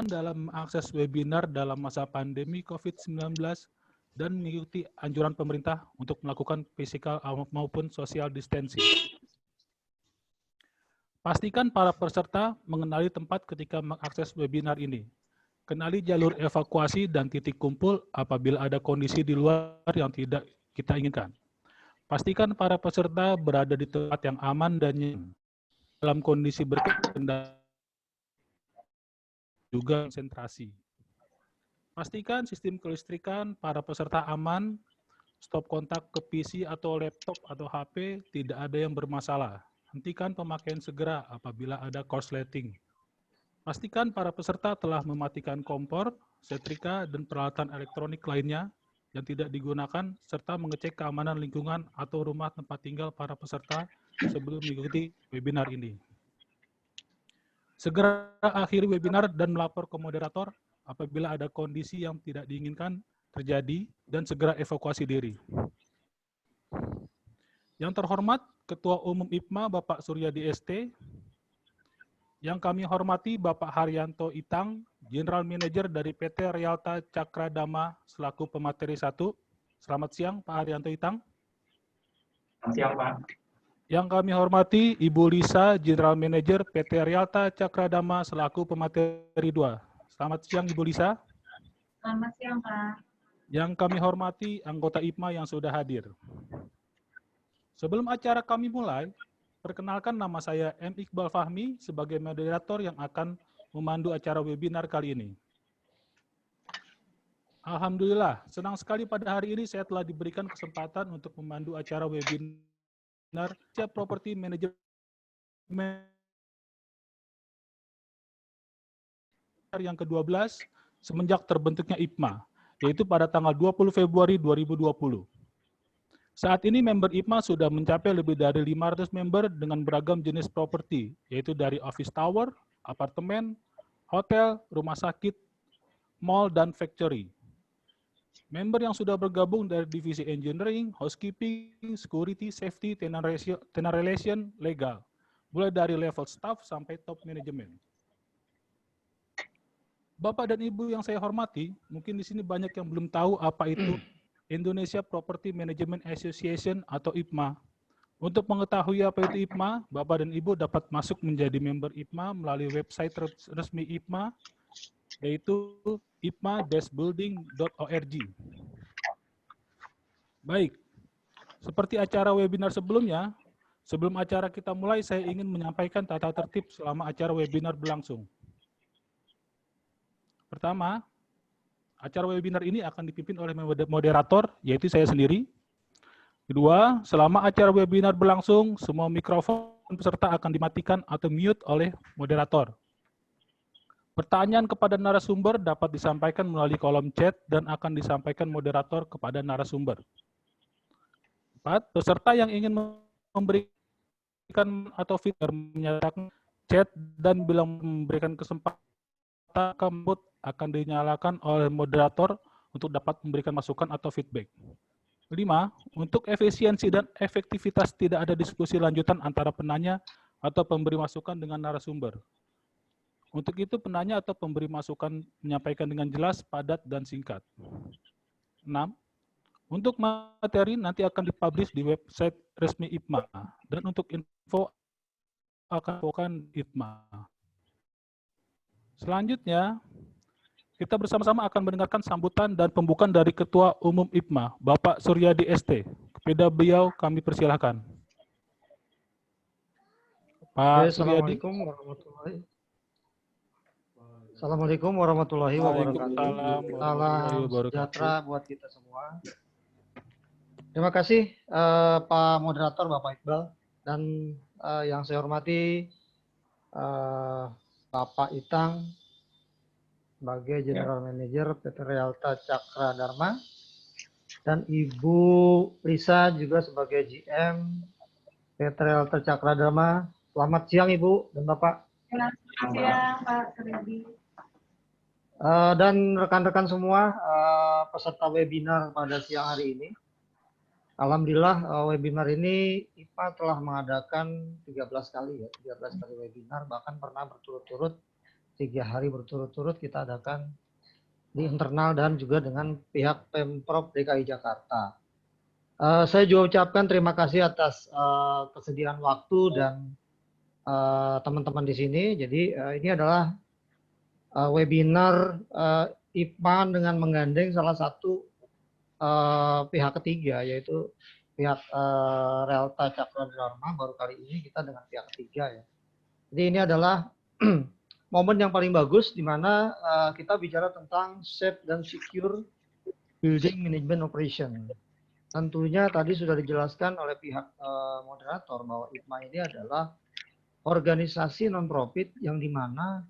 dalam mengakses webinar dalam masa pandemi COVID-19 dan mengikuti anjuran pemerintah untuk melakukan physical maupun social distancing. Pastikan para peserta mengenali tempat ketika mengakses webinar ini. Kenali jalur evakuasi dan titik kumpul apabila ada kondisi di luar yang tidak kita inginkan. Pastikan para peserta berada di tempat yang aman dan nyaman. Dalam kondisi berkendara juga konsentrasi. Pastikan sistem kelistrikan para peserta aman, stop kontak ke PC atau laptop atau HP tidak ada yang bermasalah. Hentikan pemakaian segera apabila ada korsleting. Pastikan para peserta telah mematikan kompor, setrika, dan peralatan elektronik lainnya yang tidak digunakan, serta mengecek keamanan lingkungan atau rumah tempat tinggal para peserta sebelum mengikuti webinar ini. Segera akhiri webinar dan melapor ke moderator apabila ada kondisi yang tidak diinginkan terjadi dan segera evakuasi diri. Yang terhormat, Ketua Umum IPMA Bapak Suryadi ST, yang kami hormati Bapak Haryanto Itang, General Manager dari PT Realta Cakradama selaku pemateri 1. Selamat siang Pak Haryanto Itang. Selamat siang Pak. Yang kami hormati Ibu Lisa, General Manager PT Realta Cakradama selaku pemateri 2. Selamat siang Ibu Lisa. Selamat siang Pak. Yang kami hormati anggota IPMA yang sudah hadir. Sebelum acara kami mulai, perkenalkan nama saya M. Iqbal Fahmi sebagai moderator yang akan memandu acara webinar kali ini. Alhamdulillah, senang sekali pada hari ini saya telah diberikan kesempatan untuk memandu acara webinar Siap Property Management yang ke-12 semenjak terbentuknya IPMA, yaitu pada tanggal 20 Februari 2020. Saat ini member IPMA sudah mencapai lebih dari 500 member dengan beragam jenis properti, yaitu dari office tower, apartemen, hotel, rumah sakit, mall, dan factory. Member yang sudah bergabung dari divisi engineering, housekeeping, security, safety, tenant relation, legal, mulai dari level staff sampai top management. Bapak dan Ibu yang saya hormati, mungkin di sini banyak yang belum tahu apa itu Indonesia Property Management Association atau IPMA. Untuk mengetahui apa itu IPMA, Bapak dan Ibu dapat masuk menjadi member IPMA melalui website resmi IPMA, yaitu ipma-building.org. Baik, seperti acara webinar sebelumnya, sebelum acara kita mulai, saya ingin menyampaikan tata tertib selama acara webinar berlangsung. Pertama, acara webinar ini akan dipimpin oleh moderator, yaitu saya sendiri. Kedua, selama acara webinar berlangsung, semua mikrofon peserta akan dimatikan atau mute oleh moderator. Pertanyaan kepada narasumber dapat disampaikan melalui kolom chat dan akan disampaikan moderator kepada narasumber. 4, peserta yang ingin memberikan atau fitur menyatakan chat dan bila memberikan kesempatan kemut akan dinyalakan oleh moderator untuk dapat memberikan masukan atau feedback. 5, untuk efisiensi dan efektivitas tidak ada diskusi lanjutan antara penanya atau pemberi masukan dengan narasumber. Untuk itu penanya atau pemberi masukan menyampaikan dengan jelas, padat, dan singkat. 6, untuk materi nanti akan dipublish di website resmi IPMA dan untuk info akan IPMA. Selanjutnya, kita bersama-sama akan mendengarkan sambutan dan pembukaan dari Ketua Umum IPMA, Bapak Suryadi ST. Kepada beliau kami persilahkan. Pak Suryadi. Assalamualaikum warahmatullahi wabarakatuh. Waalaikumsalam Salam sejahtera buat kita semua. Terima kasih Pak Moderator Bapak Iqbal dan yang saya hormati Bapak Itang sebagai General Manager PT Realta Cakradharma dan Ibu Lisa juga sebagai GM PT Realta Cakradharma. Selamat siang Ibu dan Bapak. Selamat siang Pak Suryadi. Dan rekan-rekan semua peserta webinar pada siang hari ini. Alhamdulillah webinar ini IPMA telah mengadakan 13 kali webinar, bahkan pernah berturut-turut 3 hari berturut-turut kita adakan di internal dan juga dengan pihak Pemprov DKI Jakarta. Saya juga ucapkan terima kasih atas kesediaan waktu dan teman-teman di sini. Jadi ini adalah webinar IPMA dengan menggandeng salah satu pihak ketiga, yaitu pihak Realta Cakra Dharma. Baru kali ini kita dengan pihak ketiga ya. Jadi ini adalah momen yang paling bagus di mana kita bicara tentang safe dan secure building management operation. Tentunya tadi sudah dijelaskan oleh pihak moderator bahwa IPMA ini adalah organisasi non-profit yang dimana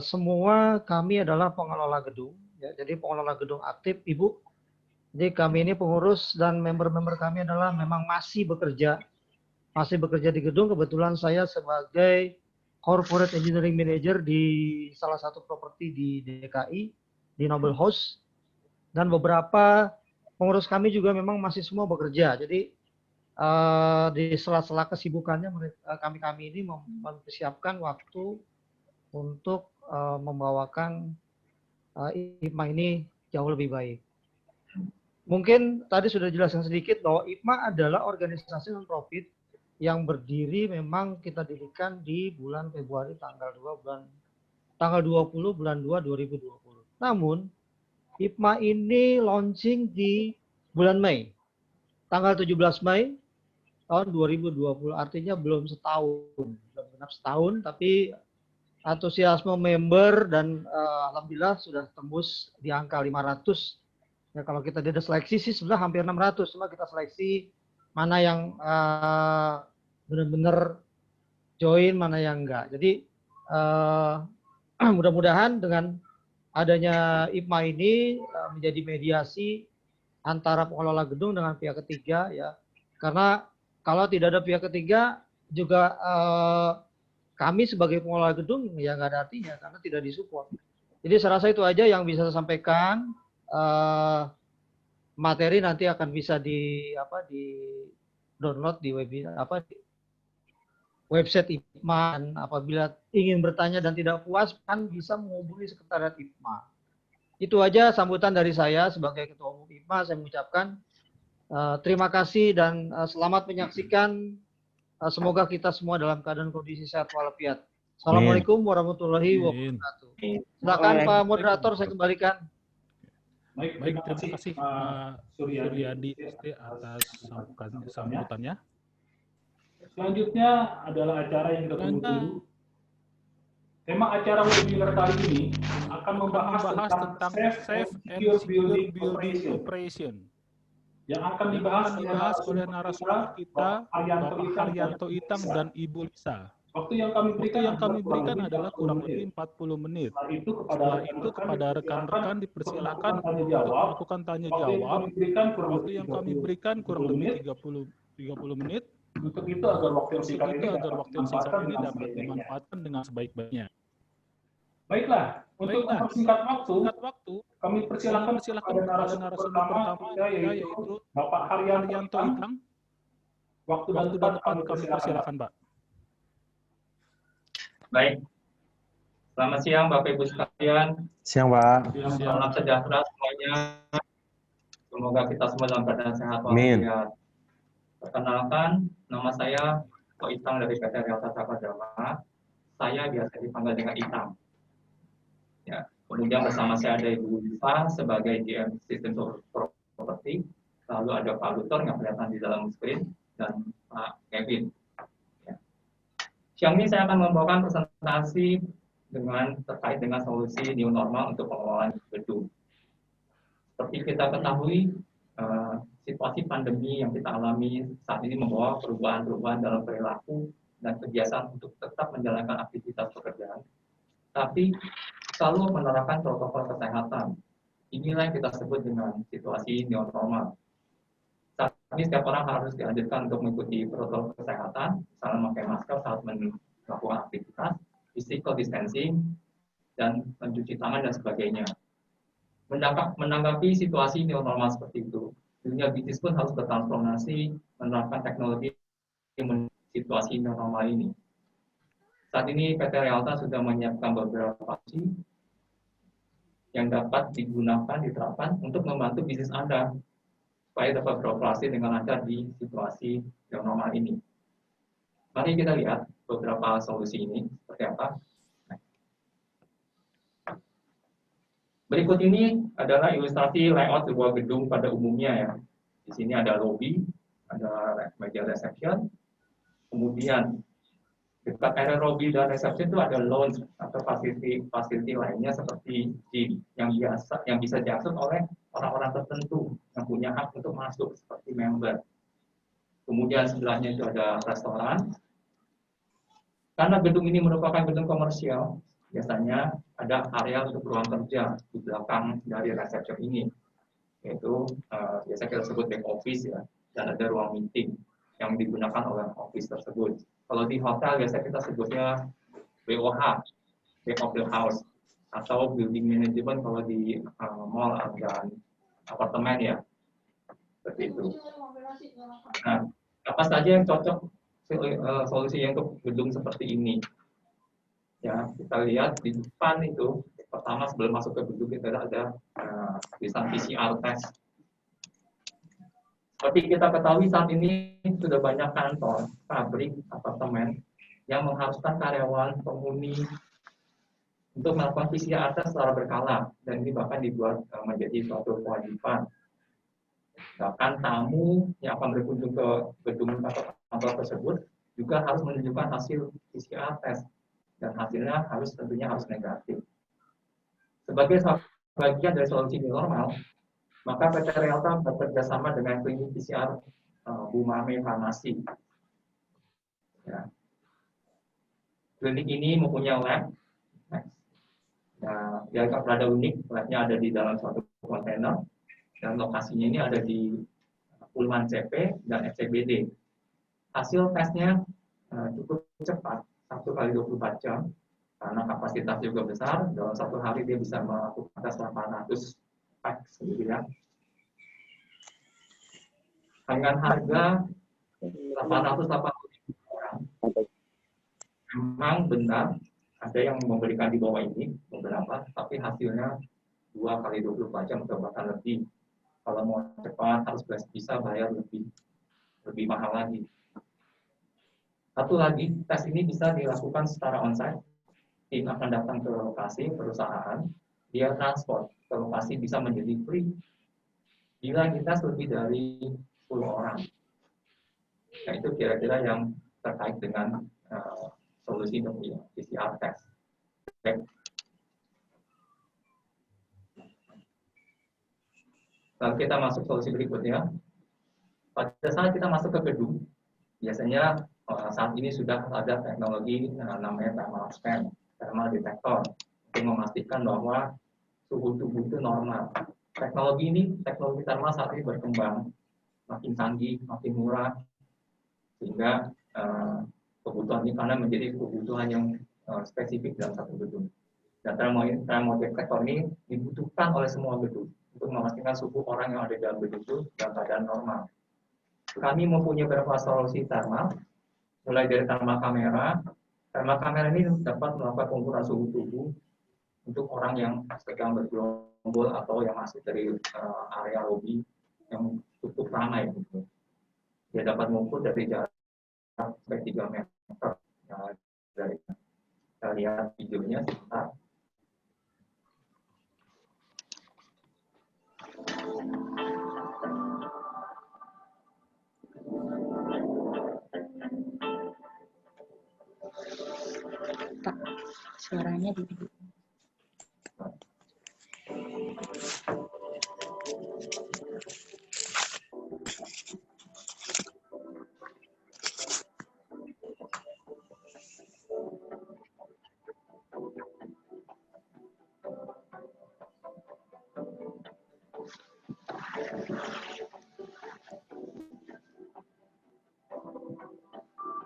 semua kami adalah pengelola gedung. Ya, jadi pengelola gedung aktif, Ibu. Jadi kami ini pengurus dan member-member kami adalah memang masih bekerja di gedung. Kebetulan saya sebagai Corporate Engineering Manager di salah satu properti di DKI, di Noble House. Dan beberapa pengurus kami juga memang masih semua bekerja. Jadi di sela-sela kesibukannya kami ini mempersiapkan waktu untuk membawakan IPMA ini jauh lebih baik. Mungkin tadi sudah dijelaskan sedikit bahwa IPMA adalah organisasi non-profit yang berdiri memang kita dirikan di bulan Februari tanggal 20 bulan 2 2020. Namun IPMA ini launching di bulan Mei. Tanggal 17 Mei tahun 2020. Artinya belum genap setahun, tapi antusiasme member dan alhamdulillah sudah tembus di angka 500. Ya, kalau kita tidak seleksi sih sudah hampir 600, cuma kita seleksi mana yang benar-benar join, mana yang enggak. Jadi mudah-mudahan dengan adanya IPMA ini menjadi mediasi antara pengelola gedung dengan pihak ketiga ya. Karena kalau tidak ada pihak ketiga juga kami sebagai pengelola gedung ya nggak ada artinya karena tidak disupport. Jadi saya rasa itu aja yang bisa saya sampaikan. Materi nanti akan bisa di download di website IPMA. Apabila ingin bertanya dan tidak puas kan bisa menghubungi sekretariat IPMA. Itu aja sambutan dari saya sebagai Ketua Umum IPMA. Saya mengucapkan terima kasih dan selamat menyaksikan. Semoga kita semua dalam keadaan kondisi sehat walafiat. Assalamualaikum warahmatullahi wabarakatuh. Silakan Pak Moderator, saya kembalikan. Baik, terima kasih Pak Suryadi ST atas sambutannya. Selanjutnya adalah acara yang kita tunggu-tunggu. Tema acara webinar kali ini akan membahas tentang Safe and Secure Building Operation. Yang akan dibahas oleh narasumber kita, Bapak Haryanto Itang dan Ibu Lisa. Waktu yang kami berikan adalah kurang lebih 40 menit. Setelah itu kepada rekan-rekan dipersilakan untuk melakukan tanya jawab. Waktu yang kami berikan kurang lebih 30 menit. Untuk itu agar waktu yang singkat ini dapat dimanfaatkan dengan sebaik-baiknya. Baiklah, untuk mempersingkat waktu, kami persilakan kepada narasumber pertama kita yaitu Bapak Haryanto Itang. Waktu dan tempat kami persilakan, Pak. Baik. Selamat siang Bapak Ibu sekalian. Siang, Pak. Salam sejahtera semuanya. Semoga kita semua dalam keadaan sehat walafiat. Perkenalkan, nama saya Ko Itang dari PT Realta Cakra Dharma. Saya biasa dipanggil dengan Itang. Ya, kemudian bersama saya ada Ibu Lisa sebagai GM Sistem Property. Lalu ada Pak Lutor yang kelihatan di dalam screen dan Pak Kevin. Siang ini saya akan membawakan presentasi terkait dengan solusi new normal untuk pengelolaan gedung. Seperti kita ketahui, situasi pandemi yang kita alami saat ini membawa perubahan-perubahan dalam perilaku dan kebiasaan untuk tetap menjalankan aktivitas pekerjaan, tapi selalu menerapkan protokol kesehatan. Inilah yang kita sebut dengan situasi new normal. Saat ini setiap orang harus dianjurkan untuk mengikuti protokol kesehatan, misalnya memakai masker saat melakukan aktivitas, physical distancing, dan mencuci tangan dan sebagainya. Menanggapi situasi new normal seperti itu, dunia bisnis pun harus bertransformasi menerapkan teknologi situasi new normal ini. Saat ini PT Realta sudah menyiapkan beberapa opsi yang dapat digunakan, diterapkan untuk membantu bisnis Anda supaya dapat beroperasi dengan lancar di situasi yang normal ini. Mari kita lihat beberapa solusi ini seperti apa. Berikut ini adalah ilustrasi layout sebuah gedung pada umumnya ya. Di sini ada lobby, ada meja reception, kemudian dekat area lobby dan reception itu ada lounge atau fasiliti lainnya seperti gym yang bisa diakses oleh orang-orang tertentu yang punya hak untuk masuk seperti member. Kemudian sebelahnya itu ada restoran. Karena gedung ini merupakan gedung komersial, biasanya ada area untuk ruang kerja di belakang dari reception ini, yaitu biasa kita sebut back office ya, dan ada ruang meeting yang digunakan oleh office tersebut. Kalau di hotel biasa kita sebutnya BOH, back of the house, atau building management kalau di mall dan apartemen ya, seperti itu. Nah, apa saja yang cocok solusi untuk gedung seperti ini? Ya, kita lihat di depan itu, pertama sebelum masuk ke gedung kita ada tulisan PCR test. Seperti kita ketahui saat ini sudah banyak kantor, pabrik, apartemen yang mengharuskan karyawan, penghuni untuk melakukan PCR test secara berkala, dan ini bahkan dibuat menjadi suatu kewajiban. Bahkan tamu yang akan berkunjung ke gedung atau kantor tersebut juga harus menunjukkan hasil PCR test, dan hasilnya tentunya harus negatif. Sebagai bagian dari solusi new normal, maka PT Realta bekerja sama dengan klinik PCR Bumame Farmasi. Ya. Klinik ini mempunyai lab. Nah, dia agak rada unik, labnya ada di dalam suatu kontainer, dan lokasinya ini ada di Pullman CP dan FCBD. Hasil tesnya cukup cepat, 1x24 jam, karena kapasitas juga besar. Dalam satu hari dia bisa melakukan tes 800 packs gitu ya. Dengan harga 880 orang, memang benar ada yang memberikan di bawah ini beberapa, tapi hasilnya 2x24 jam atau bahkan lebih. Kalau mau cepat harus bisa bayar lebih mahal lagi. Satu lagi, tes ini bisa dilakukan secara onsite. Tim akan datang ke lokasi perusahaan, dia transport ke lokasi bisa menjadi free. Bila kita lebih dari 10 orang. Nah, itu kira-kira yang terkait dengan solusi untuk PCR test. Okay. Lalu kita masuk solusi berikutnya. Pada saat kita masuk ke gedung, biasanya saat ini sudah ada teknologi namanya thermal scan, thermal detector, untuk memastikan bahwa suhu tubuh itu normal. Teknologi thermal saat ini berkembang, makin canggih, makin murah, sehingga kebutuhan ini karena menjadi kebutuhan yang spesifik dalam satu gedung. Dan thermal detector ini dibutuhkan oleh semua gedung untuk memastikan suhu orang yang ada di dalam gedung itu dalam keadaan normal. Kami mempunyai beberapa solusi thermal, mulai dari thermal kamera. Thermal kamera ini dapat melakukan pengukuran suhu tubuh untuk orang yang sedang bergerombol atau yang masuk dari area lobby yang cukup ramai. Gitu. Dia dapat mengukur dari jarak sampai 3 meter. Nah, dari kita lihat videonya sebentar. Pak, suaranya di video.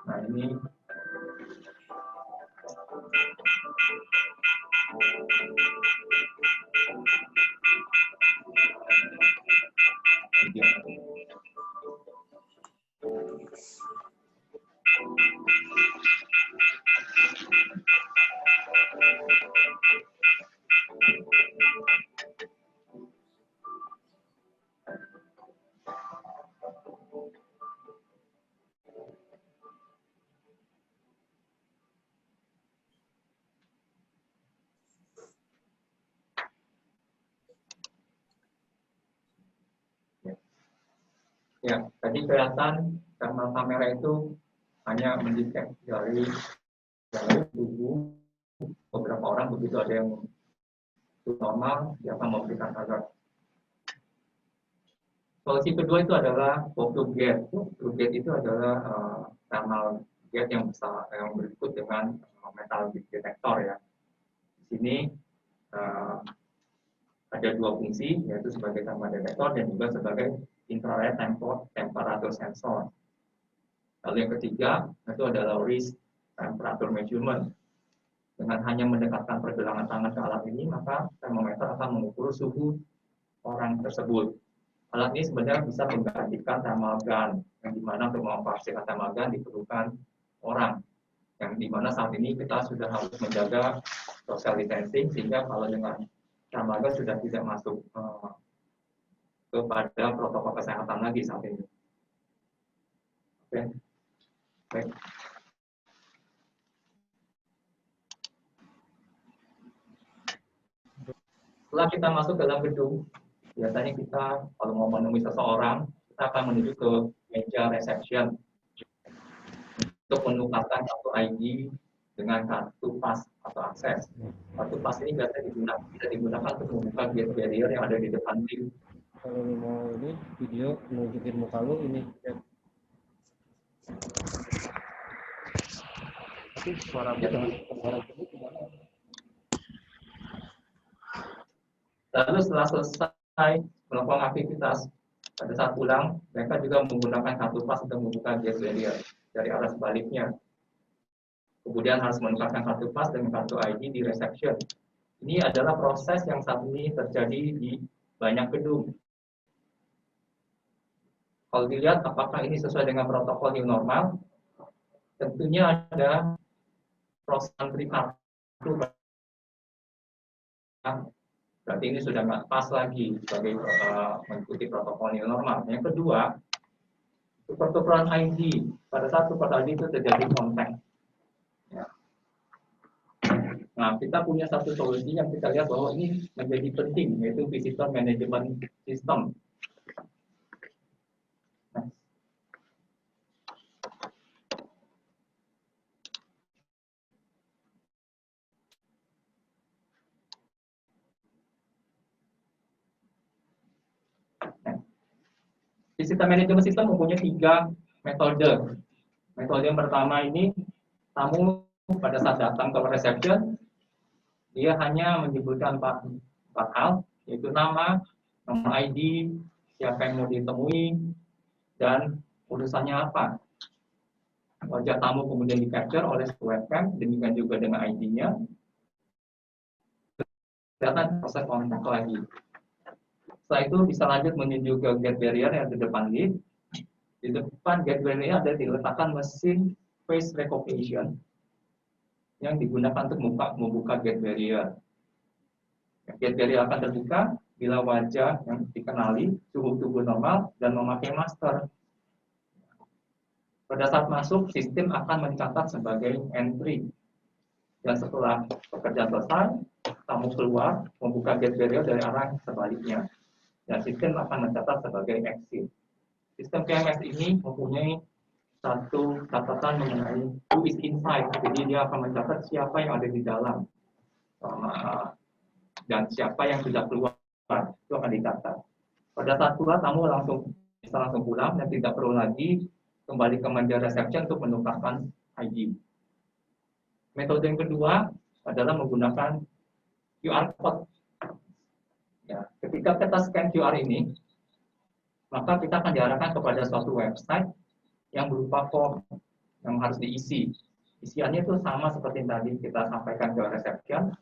Nah, ini Ya, tadi kelihatan thermal kamera itu hanya mendetek dari tubuh beberapa orang, begitu ada yang normal, dia akan memberikan alert. Solusi kedua itu adalah photo gate. Photo gate itu adalah thermal gate yang besar, yang berikut dengan metal detektor ya. Di sini ada dua fungsi, yaitu sebagai thermal detektor dan juga sebagai infrared temperature sensor. Lalu yang ketiga itu adalah wrist temperature measurement. Dengan hanya mendekatkan pergelangan tangan ke alat ini, maka termometer akan mengukur suhu orang tersebut. Alat ini sebenarnya bisa menggantikan thermal gun, yang dimana untuk mengoperasikan thermal gun diperlukan orang. Yang dimana saat ini kita sudah harus menjaga social distancing, sehingga kalau dengan thermal gun sudah tidak masuk kepada protokol kesehatan lagi saat ini. Oke. Baik. Setelah kita masuk ke dalam gedung, biasanya kita kalau mau menemui seseorang, kita akan menuju ke meja reception untuk menukarkan kartu ID dengan kartu pas atau akses. Kartu pas ini biasanya bisa digunakan untuk membuka gate barrier yang ada di depan lift. Kalau lu mau ini video nunjukin muka lu ini ya. Tapi suara Lalu setelah selesai melakukan aktivitas, pada saat pulang, mereka juga menggunakan kartu pas untuk membuka gate barrier dari arah sebaliknya. Kemudian harus menukarkan kartu pas dengan kartu ID di reception. Ini adalah proses yang saat ini terjadi di banyak gedung. Kalau dilihat apakah ini sesuai dengan protokol new normal, tentunya ada proses antri kartu. Berarti ini sudah nggak pas lagi sebagai mengikuti protokol new normal. Yang kedua, pertukaran ID. Pada saat tukar ID itu terjadi kontak. Ya. Nah, kita punya satu solusi yang kita lihat bahwa ini menjadi penting, yaitu visitor management system. Visitor management system mempunyai 3 metode. Metode yang pertama ini, tamu pada saat datang ke reception, dia hanya menyebutkan 4 hal, yaitu nama, nomor ID, siapa yang mau ditemui, dan urusannya apa. Wajah tamu kemudian di-capture oleh webcam, demikian juga dengan ID-nya. Kelihatan proses kontak lagi. Setelah itu bisa lanjut menuju ke gate barrier yang di depan lift. Di depan gate barrier ada diletakkan mesin face recognition yang digunakan untuk membuka gate barrier. Gate barrier akan terbuka bila wajah yang dikenali, suhu tubuh normal, dan memakai masker. Pada saat masuk, sistem akan mencatat sebagai entry. Dan setelah pekerjaan selesai, tamu keluar, membuka gate barrier dari arah sebaliknya. Dan sistem akan mencatat sebagai exit. Sistem KMS ini mempunyai satu catatan mengenai who is inside. Jadi dia akan mencatat siapa yang ada di dalam dan siapa yang sudah keluar, itu akan dicatat. Pada saat keluar, tamu bisa langsung pulang dan tidak perlu lagi kembali ke meja reception untuk menukarkan ID. Metode yang kedua adalah menggunakan QR code. Ya, ketika kita scan QR ini, maka kita akan diarahkan kepada suatu website yang berupa form yang harus diisi. Isiannya itu sama seperti yang tadi kita sampaikan ke reception,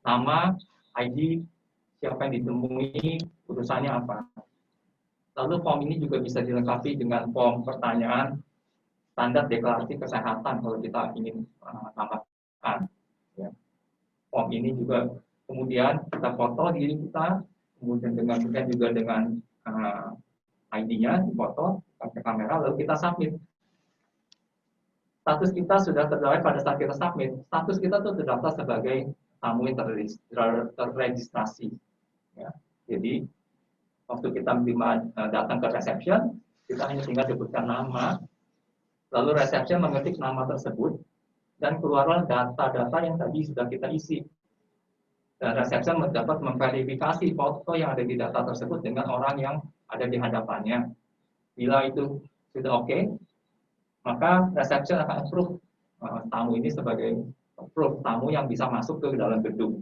nama, ID, siapa yang ditemui, urusannya apa. Lalu form ini juga bisa dilengkapi dengan form pertanyaan standar deklarasi kesehatan kalau kita ingin tambahkan. Ya. Form ini juga kemudian kita foto diri kita, kemudian juga dengan ID-nya foto pakai kamera, lalu kita submit. Status kita sudah terdaftar pada saat kita submit. Status kita tuh terdaftar sebagai tamu yang terregistrasi. Ya. Jadi waktu kita datang ke reception, kita hanya tinggal sebutkan nama, lalu reception mengetik nama tersebut, dan keluarlah data-data yang tadi sudah kita isi. Dan reception dapat memverifikasi foto yang ada di data tersebut dengan orang yang ada di hadapannya. Bila itu sudah oke, maka reception akan approve tamu ini sebagai approve tamu yang bisa masuk ke dalam gedung.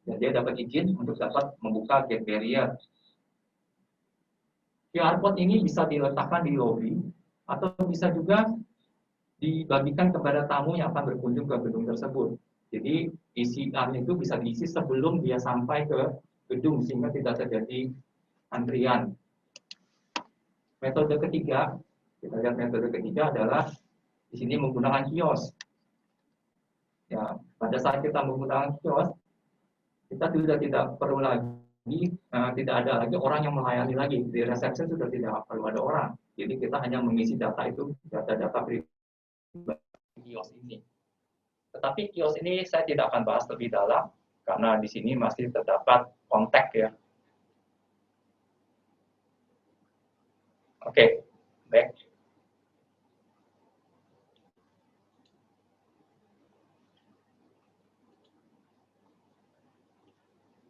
Dan dia dapat izin untuk dapat membuka gate barrier. QR code ini bisa diletakkan di lobi atau bisa juga dibagikan kepada tamu yang akan berkunjung ke gedung tersebut. Jadi PCR itu bisa diisi sebelum dia sampai ke gedung sehingga tidak terjadi antrian. Metode ketiga, kita lihat metode ketiga adalah di sini menggunakan kios. Ya, pada saat kita menggunakan kios, kita sudah tidak perlu lagi, tidak ada lagi orang yang melayani lagi. Di reception sudah tidak perlu ada orang. Jadi kita hanya mengisi data itu, data-data pribadi kios ini. Tetapi kios ini saya tidak akan bahas lebih dalam, karena di sini masih terdapat kontak ya. Oke, baik.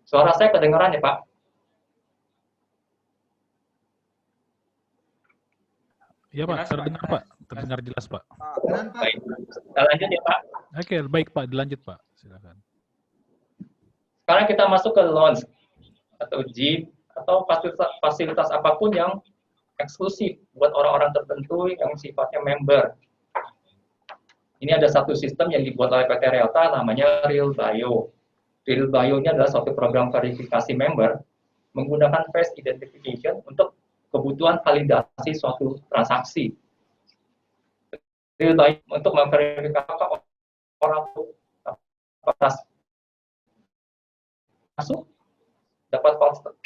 Suara saya kedengaran ya, Pak? Iya, Pak, terdengar, Pak. Terdengar jelas, Pak. Baik. Kita lanjut ya, Pak. Oke, baik, Pak. Dilanjut, Pak. Silakan. Sekarang kita masuk ke lounge atau gym atau fasilitas apapun yang eksklusif buat orang-orang tertentu yang sifatnya member. Ini ada satu sistem yang dibuat oleh PT Realta namanya RealBio. RealBio ini adalah suatu program verifikasi member menggunakan face identification untuk kebutuhan validasi suatu transaksi. RealBio untuk memverifikasi orang masuk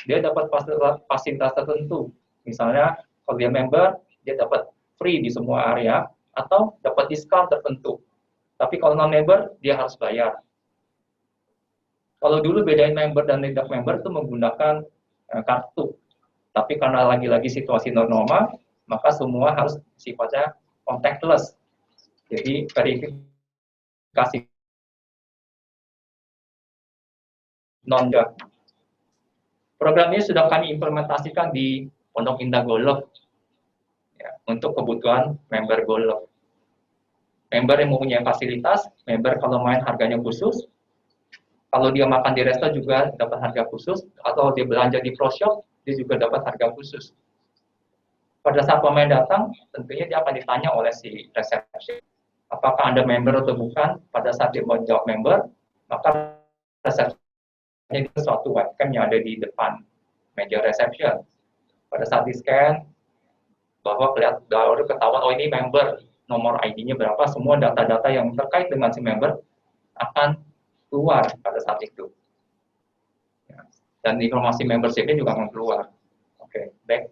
dia dapat fasilitas tertentu. Misalnya kalau dia member, dia dapat free di semua area atau dapat diskon tertentu. Tapi kalau non member, dia harus bayar. Kalau dulu bedain member dan tidak member itu menggunakan kartu. Tapi karena lagi-lagi situasi normal, maka semua harus sifatnya contactless. Jadi verifikasi non-gap. Program ini sudah kami implementasikan di Pondok Indah Golf ya, untuk kebutuhan member golf. Member yang mempunyai fasilitas, member kalau main harganya khusus, kalau dia makan di resto juga dapat harga khusus, atau dia belanja di pro shop, dia juga dapat harga khusus. Pada saat pemain datang, tentunya dia akan ditanya oleh si reception, apakah Anda member atau bukan. Pada saat dia mau jawab member, maka reception ini suatu webcam yang ada di depan meja reception. Pada saat di scan, bahwa baru ketahuan, oh ini member, nomor ID-nya berapa, semua data-data yang terkait dengan si member akan keluar pada saat itu. Ya. Dan informasi membership-nya juga akan keluar. Oke, baik.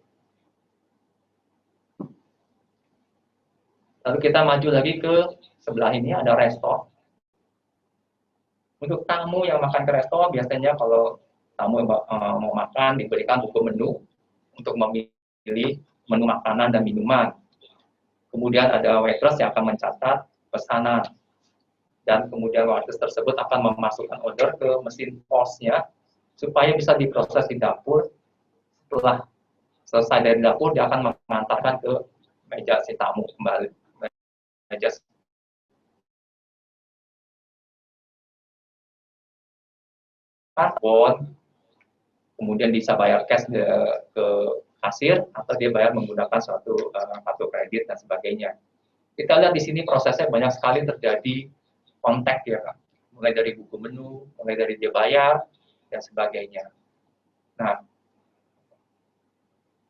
Lalu kita maju lagi ke sebelah ini, ada resto. Untuk tamu yang makan ke resto, biasanya kalau tamu yang mau makan, diberikan buku menu untuk memilih menu makanan dan minuman. Kemudian ada waitress yang akan mencatat pesanan. Dan kemudian waitress tersebut akan memasukkan order ke mesin POS-nya supaya bisa diproses di dapur. Setelah selesai dari dapur, dia akan mengantarkan ke meja si tamu kembali. Meja karbon, kemudian bisa bayar cash ke kasir atau dia bayar menggunakan suatu kartu kredit dan sebagainya. Kita lihat di sini prosesnya banyak sekali terjadi kontak ya, Kak. Mulai dari buku menu, mulai dari dia bayar dan sebagainya. Nah,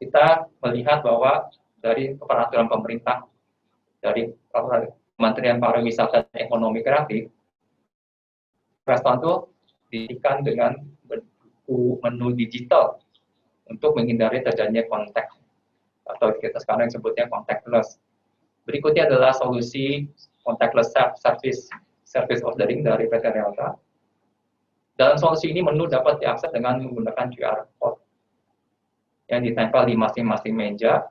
kita melihat bahwa dari peraturan pemerintah, dari Kementerian Pariwisata dan Ekonomi Kreatif, restoran itu diisikan dengan buku menu digital untuk menghindari terjadinya kontak atau kita sekarang sebutnya contactless. Berikutnya adalah solusi contactless service ordering dari PT Realta. Dalam solusi ini menu dapat diakses dengan menggunakan QR code yang ditempel di masing-masing meja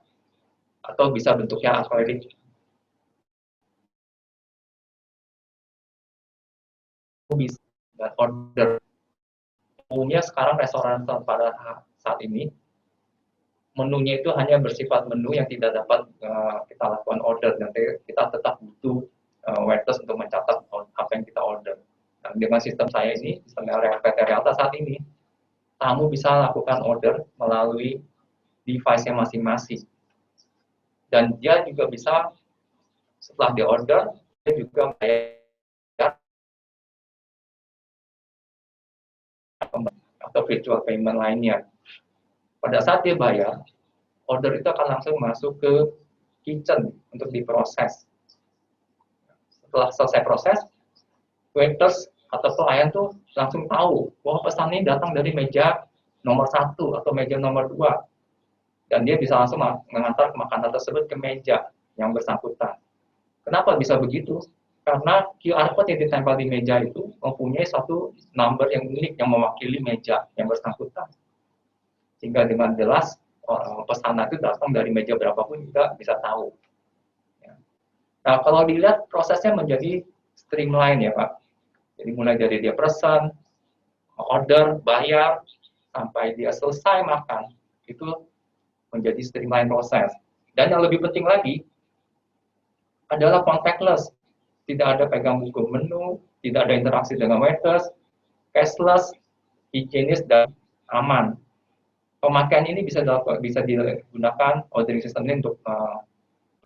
atau bisa bentuknya akrilik. Bisa dan order. Umumnya sekarang restoran pada saat ini menunya itu hanya bersifat menu yang tidak dapat kita lakukan order, nanti kita tetap butuh waiters untuk mencatat apa yang kita order. Nah, dengan sistem saya ini, sistem PT Realta saat ini, tamu bisa lakukan order melalui device-nya masing-masing. Dan dia juga bisa, setelah di order, dia juga bayar atau virtual payment lainnya. Pada saat dia bayar, order itu akan langsung masuk ke kitchen untuk diproses. Setelah selesai proses, waiters atau pelayan tuh langsung tahu bahwa pesan ini datang dari meja nomor 1 atau meja nomor 2. Dan dia bisa langsung mengantar makanan tersebut ke meja yang bersangkutan. Kenapa bisa begitu? Karena QR code yang ditempel di meja itu mempunyai suatu number yang unik yang mewakili meja yang bersangkutan. Sehingga dengan jelas pesanan itu datang dari meja berapapun juga bisa tahu. Nah, kalau dilihat prosesnya menjadi streamline ya Pak. Jadi mulai dari dia pesan, order, bayar, sampai dia selesai makan, itu menjadi streamline proses. Dan yang lebih penting lagi adalah contactless. Tidak ada pegang buku menu, tidak ada interaksi dengan waiters, cashless, higienis, dan aman. Pemakaian ini bisa digunakan ordering system ini untuk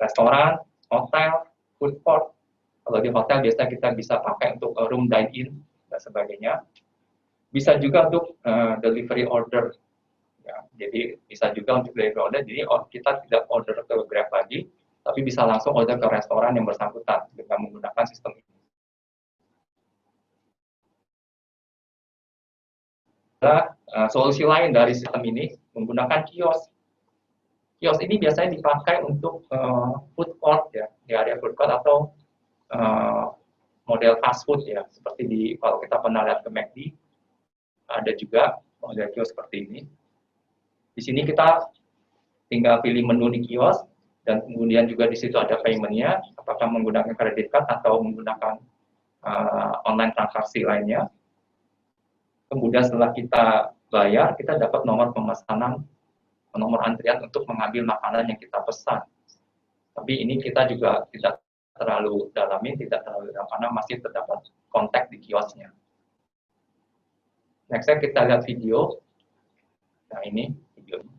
restoran, hotel, food court. Kalau di hotel biasanya kita bisa pakai untuk room dine-in dan sebagainya. Bisa juga untuk delivery order. Ya, jadi bisa juga untuk delivery order. Jadi kita tidak order ke Grab lagi, tapi bisa langsung order ke restoran yang bersangkutan dengan menggunakan sistem ini. Solusi lain dari sistem ini menggunakan kios. Kios ini biasanya dipakai untuk food court ya, di area food court atau model fast food ya, seperti kalau kita pernah lihat ke McD, ada juga model kios seperti ini. Di sini kita tinggal pilih menu di kios dan kemudian juga di situ ada payment-nya, apakah menggunakan credit card atau menggunakan online transaksi lainnya. Kemudian setelah kita bayar, kita dapat nomor pemesanan, nomor antrian untuk mengambil makanan yang kita pesan. Tapi ini kita juga tidak terlalu dalamin, tidak terlalu dalam, karena masih terdapat kontak di kiosnya. Next, kita lihat video. Nah, ini videonya.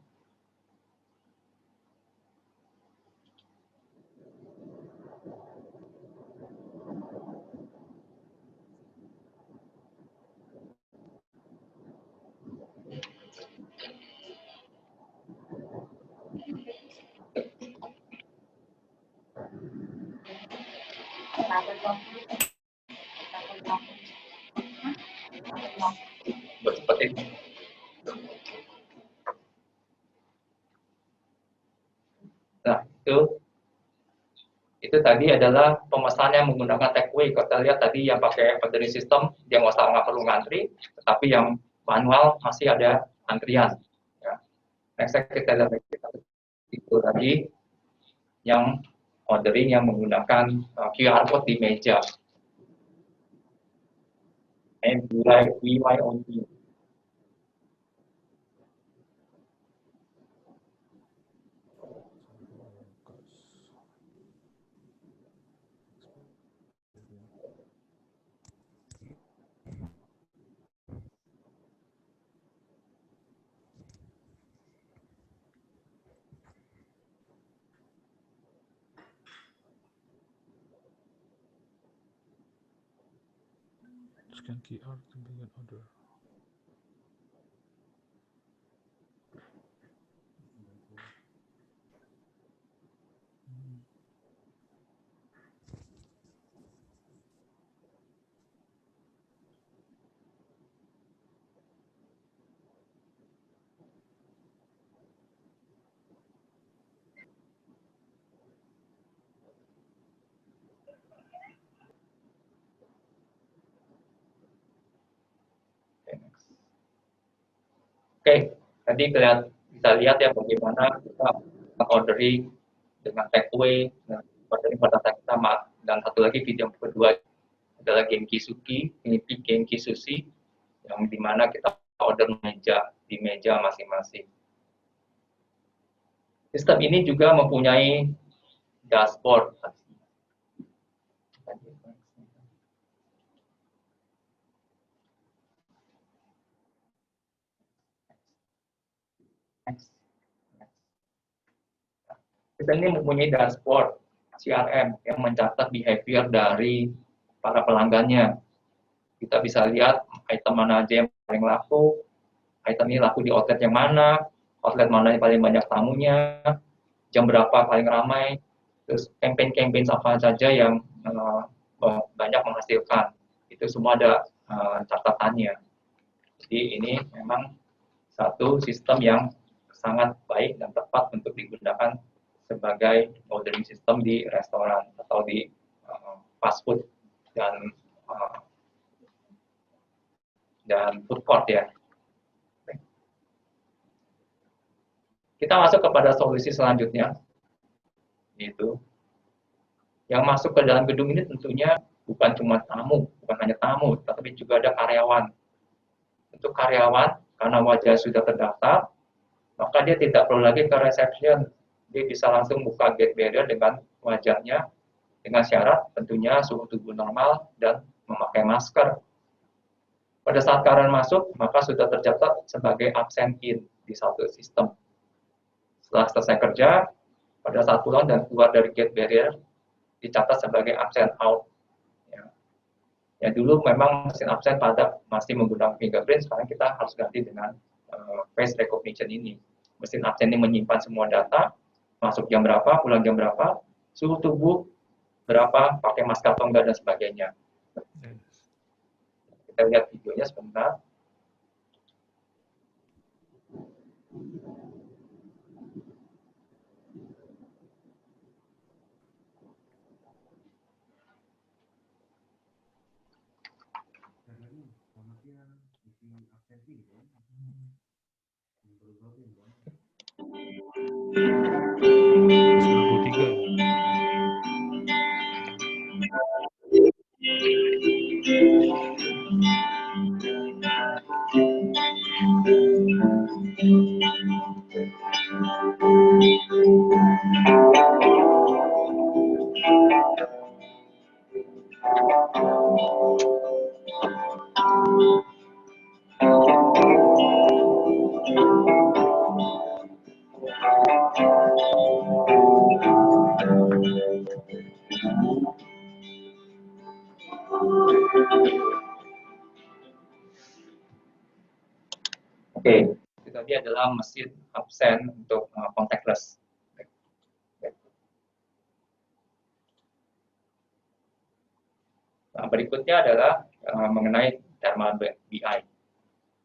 Seperti ini. Nah, itu tadi adalah pemesan yang menggunakan takeaway. Kalau kita lihat tadi yang pakai ordering system, dia nggak perlu ngantri, tetapi yang manual masih ada antrian. Ya. Next, kita lihat itu tadi yang ordering yang menggunakan QR code di meja. And we only. Scan QR to begin order. Oke, tadi bisa lihat ya bagaimana kita ordering dengan takeaway, ordering pada saat kita dan satu lagi video yang kedua adalah Genki Sushi, ini Genki Sushi, yang dimana kita order di meja masing-masing. Sistem ini juga mempunyai dashboard. Kita ini mempunyai dashboard CRM yang mencatat behavior dari para pelanggannya. Kita bisa lihat item mana aja yang paling laku, item ini laku di outlet yang mana yang paling banyak tamunya, jam berapa paling ramai, terus campaign apa saja yang banyak menghasilkan. Itu semua ada catatannya. Jadi ini memang satu sistem yang sangat baik dan tepat untuk digunakan sebagai ordering system di restoran atau di fast food dan food court ya. Kita masuk kepada solusi selanjutnya, yaitu yang masuk ke dalam gedung ini tentunya bukan hanya tamu, tetapi juga ada karyawan. Untuk karyawan, karena wajah sudah terdaftar, maka dia tidak perlu lagi ke reception. Dia bisa langsung buka gate barrier dengan wajahnya, dengan syarat tentunya suhu tubuh normal dan memakai masker. Pada saat karyawan masuk, maka sudah tercatat sebagai absent in di satu sistem. Setelah selesai kerja, pada saat pulang dan keluar dari gate barrier, dicatat sebagai absent out. Ya, dulu memang mesin absen masih menggunakan fingerprint, sekarang kita harus ganti dengan face recognition ini. Mesin absen ini menyimpan semua data, masuk jam berapa, pulang jam berapa, suhu tubuh berapa, pakai masker atau enggak, dan sebagainya. Kita lihat videonya sebentar. Oke, itu tadi adalah mesin absen untuk contactless. Nah, berikutnya adalah mengenai thermal BI.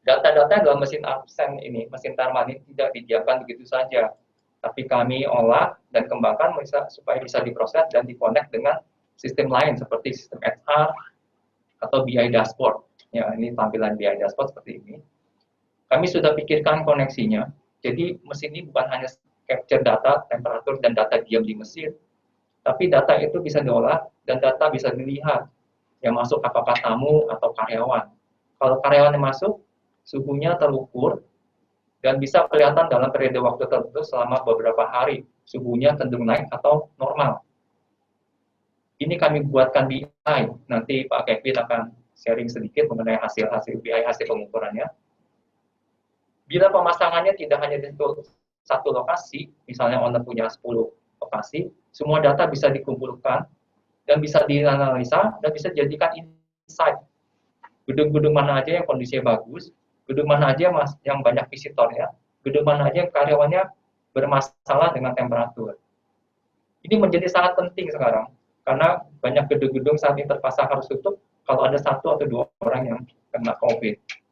Data-data dalam mesin absen ini, mesin thermal ini tidak didiamkan begitu saja, tapi kami olah dan kembangkan supaya bisa diproses dan dikonek dengan sistem lain seperti sistem HR atau BI dashboard. Ya, ini tampilan BI dashboard seperti ini. Kami sudah pikirkan koneksinya, jadi mesin ini bukan hanya capture data, temperatur, dan data diam di mesin, tapi data itu bisa diolah dan data bisa dilihat, yang masuk apakah tamu atau karyawan. Kalau karyawan yang masuk, suhunya terukur, dan bisa kelihatan dalam periode waktu tertentu selama beberapa hari, suhunya cenderung naik atau normal. Ini kami buatkan BI, nanti Pak Kevin akan sharing sedikit mengenai hasil-hasil BI, hasil pengukurannya. Bila pemasangannya tidak hanya di satu lokasi, misalnya owner punya 10 lokasi, semua data bisa dikumpulkan dan bisa dianalisa dan bisa dijadikan insight. Gedung-gedung mana aja yang kondisinya bagus, gedung mana aja yang banyak visitornya, gedung mana aja yang karyawannya bermasalah dengan temperatur. Ini menjadi sangat penting sekarang, karena banyak gedung-gedung saat ini terpaksa harus tutup kalau ada 1 atau 2 orang yang kena COVID.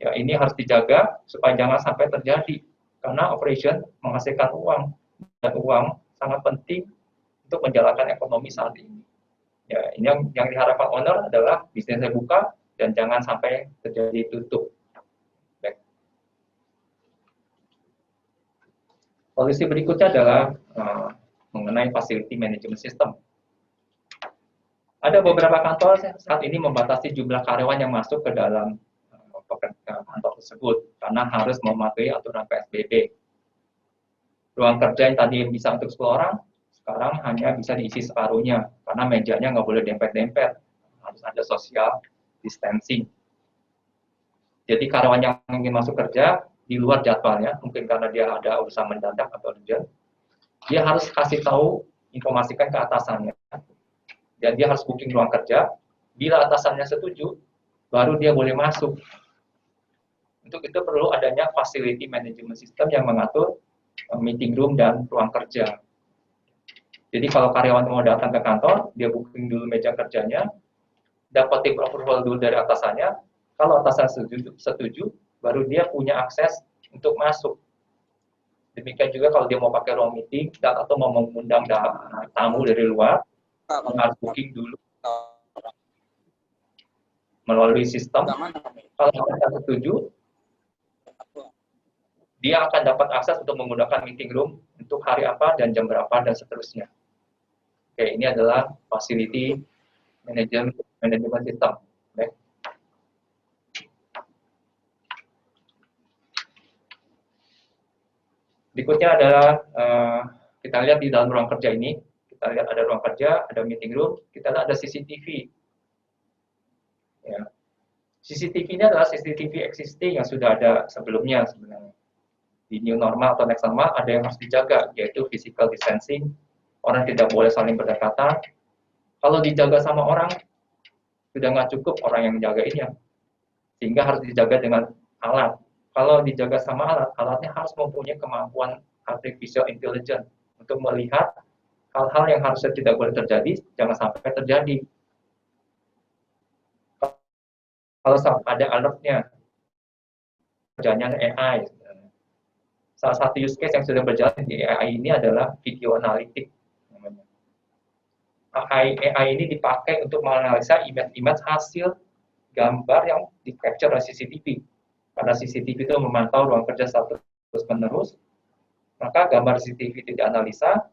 Ya, ini harus dijaga supaya jangan sampai terjadi, karena operation menghasilkan uang, dan uang sangat penting untuk menjalankan ekonomi saat ini. Ya, ini yang diharapkan owner adalah bisnisnya buka dan jangan sampai terjadi tutup. Baik. Solusi berikutnya adalah mengenai facility management system. Ada beberapa kantor saat ini membatasi jumlah karyawan yang masuk ke dalam kantor tersebut karena harus mematuhi aturan PSBB. Ruang kerja yang tadi bisa untuk 10 orang, sekarang hanya bisa diisi separuhnya karena mejanya nggak boleh dempet-dempet, harus ada social distancing. Jadi karyawan yang ingin masuk kerja di luar jadwalnya, mungkin karena dia ada urusan mendadak atau urgent, dia harus kasih tahu, informasikan ke atasannya, dan dia harus booking ruang kerja. Bila atasannya setuju, baru dia boleh masuk. Untuk itu perlu adanya facility management system yang mengatur meeting room dan ruang kerja. Jadi kalau karyawan mau datang ke kantor, dia booking dulu meja kerjanya, dapat tip approval dulu dari atasannya. Kalau atasan setuju, baru dia punya akses untuk masuk. Demikian juga kalau dia mau pakai ruang meeting atau mau mengundang tamu dari luar, harus booking dulu melalui sistem. Kalau atasan setuju, dia akan dapat akses untuk menggunakan meeting room untuk hari apa dan jam berapa dan seterusnya. Oke, ini adalah facility management system. Oke. Berikutnya adalah kita lihat di dalam ruang kerja ini, kita lihat ada ruang kerja, ada meeting room, kita lihat ada CCTV. Ya. CCTV ini adalah CCTV existing yang sudah ada sebelumnya sebenarnya. Di new normal atau next normal ada yang harus dijaga, yaitu physical distancing. Orang tidak boleh saling berdekatan. Kalau dijaga sama orang, sudah nggak cukup orang yang menjagainya. Sehingga harus dijaga dengan alat. Kalau dijaga sama alat, alatnya harus mempunyai kemampuan artificial intelligence untuk melihat hal-hal yang harusnya tidak boleh terjadi, jangan sampai terjadi. Kalau ada alertnya, kerjanya AI. Salah satu use case yang sudah berjalan di AI ini adalah video analitik. AI ini dipakai untuk menganalisa image-image hasil gambar yang di-capture oleh CCTV. Karena CCTV itu memantau ruang kerja terus-menerus, maka gambar CCTV itu dianalisa,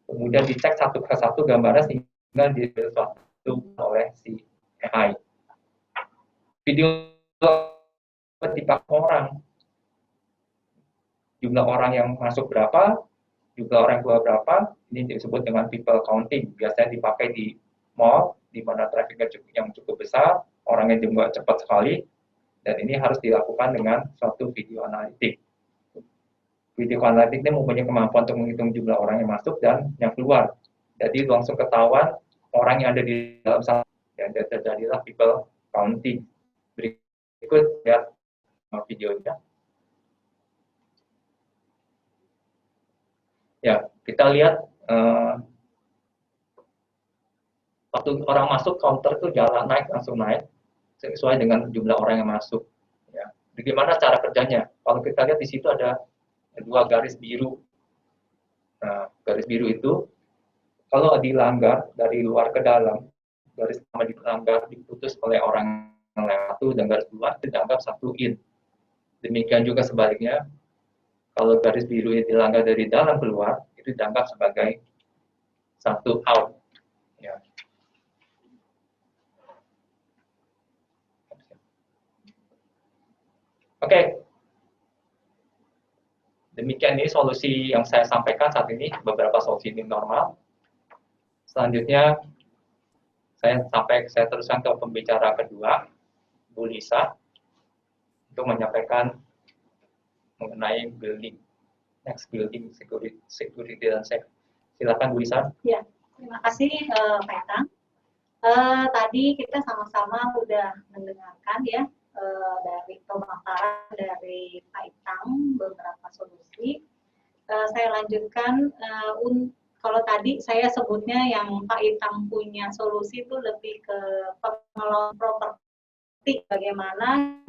kemudian dicek satu ke satu gambarnya sehingga disesuaikan oleh si AI. Video dipakai orang, jumlah orang yang masuk berapa, jumlah orang yang keluar berapa, ini disebut dengan people counting. Biasanya dipakai di mall, di mana trafiknya yang cukup besar, orangnya juga cepat sekali, dan ini harus dilakukan dengan suatu video analitik. Video analitik ini mempunyai kemampuan untuk menghitung jumlah orang yang masuk dan yang keluar. Jadi langsung ketahuan orang yang ada di dalam sana, dan terjadilah people counting. Berikut lihat videonya. Ya, kita lihat waktu orang masuk, counter itu jalan naik, langsung naik sesuai dengan jumlah orang yang masuk. Ya. Bagaimana cara kerjanya? Kalau kita lihat di situ ada dua garis biru. Nah, garis biru itu kalau dilanggar dari luar ke dalam, garis pertama dilanggar diputus oleh orang yang lewat itu, dan garis luar itu dianggap satu in. Demikian juga sebaliknya, kalau garis biru ini dilanggar dari dalam keluar, itu dianggap sebagai satu out. Ya. Oke. Demikian ini solusi yang saya sampaikan saat ini, beberapa solusi ini normal. Selanjutnya, saya teruskan ke pembicara kedua, Bu Lisa, untuk menyampaikan mengenai building, next building, security dan safety. Silakan Bu Lisa. Ya, terima kasih Pak Itang. Tadi kita sama-sama sudah mendengarkan ya dari pemaparan dari Pak Itang beberapa solusi. Saya lanjutkan, kalau tadi saya sebutnya yang Pak Itang punya solusi itu lebih ke pengelolaan properti, bagaimana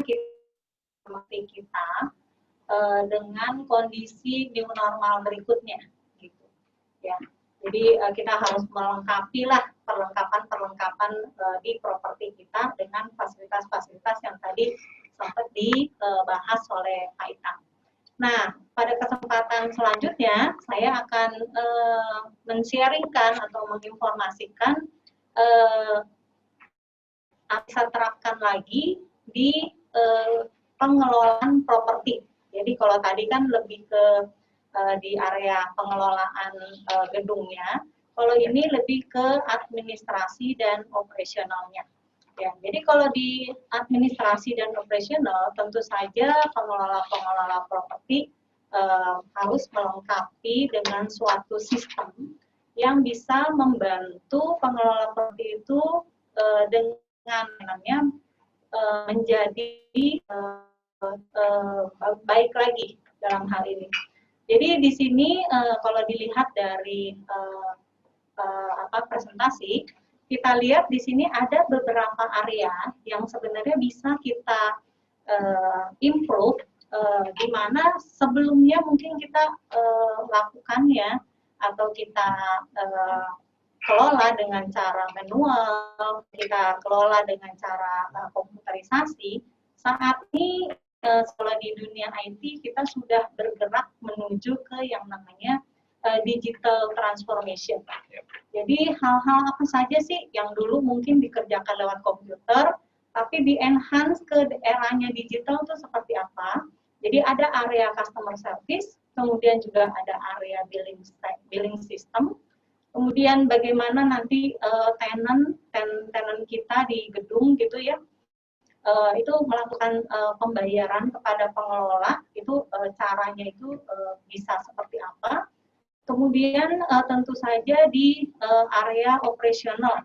kita dengan kondisi new normal berikutnya, gitu ya. Jadi kita harus melengkapi lah perlengkapan di properti kita dengan fasilitas-fasilitas yang tadi sempat dibahas oleh Pak Itang. Nah, pada kesempatan selanjutnya saya akan men-sharingkan atau menginformasikan bisa terapkan lagi di pengelolaan properti. Jadi kalau tadi kan lebih ke di area pengelolaan gedungnya, kalau ini lebih ke administrasi dan operasionalnya. Ya, jadi kalau di administrasi dan operasional, tentu saja pengelola properti harus melengkapi dengan suatu sistem yang bisa membantu pengelola properti itu dengan namanya menjadi baik lagi dalam hal ini. Jadi di sini kalau dilihat dari presentasi, kita lihat di sini ada beberapa area yang sebenarnya bisa kita improve, di mana sebelumnya mungkin kita lakukan ya, atau kita kelola dengan cara manual, kita kelola dengan cara komputerisasi. Saat ini kalau di dunia IT kita sudah bergerak menuju ke yang namanya digital transformation. Jadi hal-hal apa saja sih yang dulu mungkin dikerjakan lewat komputer, tapi di-enhance ke eranya digital itu seperti apa? Jadi ada area customer service, kemudian juga ada area billing system, kemudian bagaimana nanti tenant kita di gedung gitu ya, itu melakukan pembayaran kepada pengelola, itu caranya itu bisa seperti apa. Kemudian tentu saja di area operasional,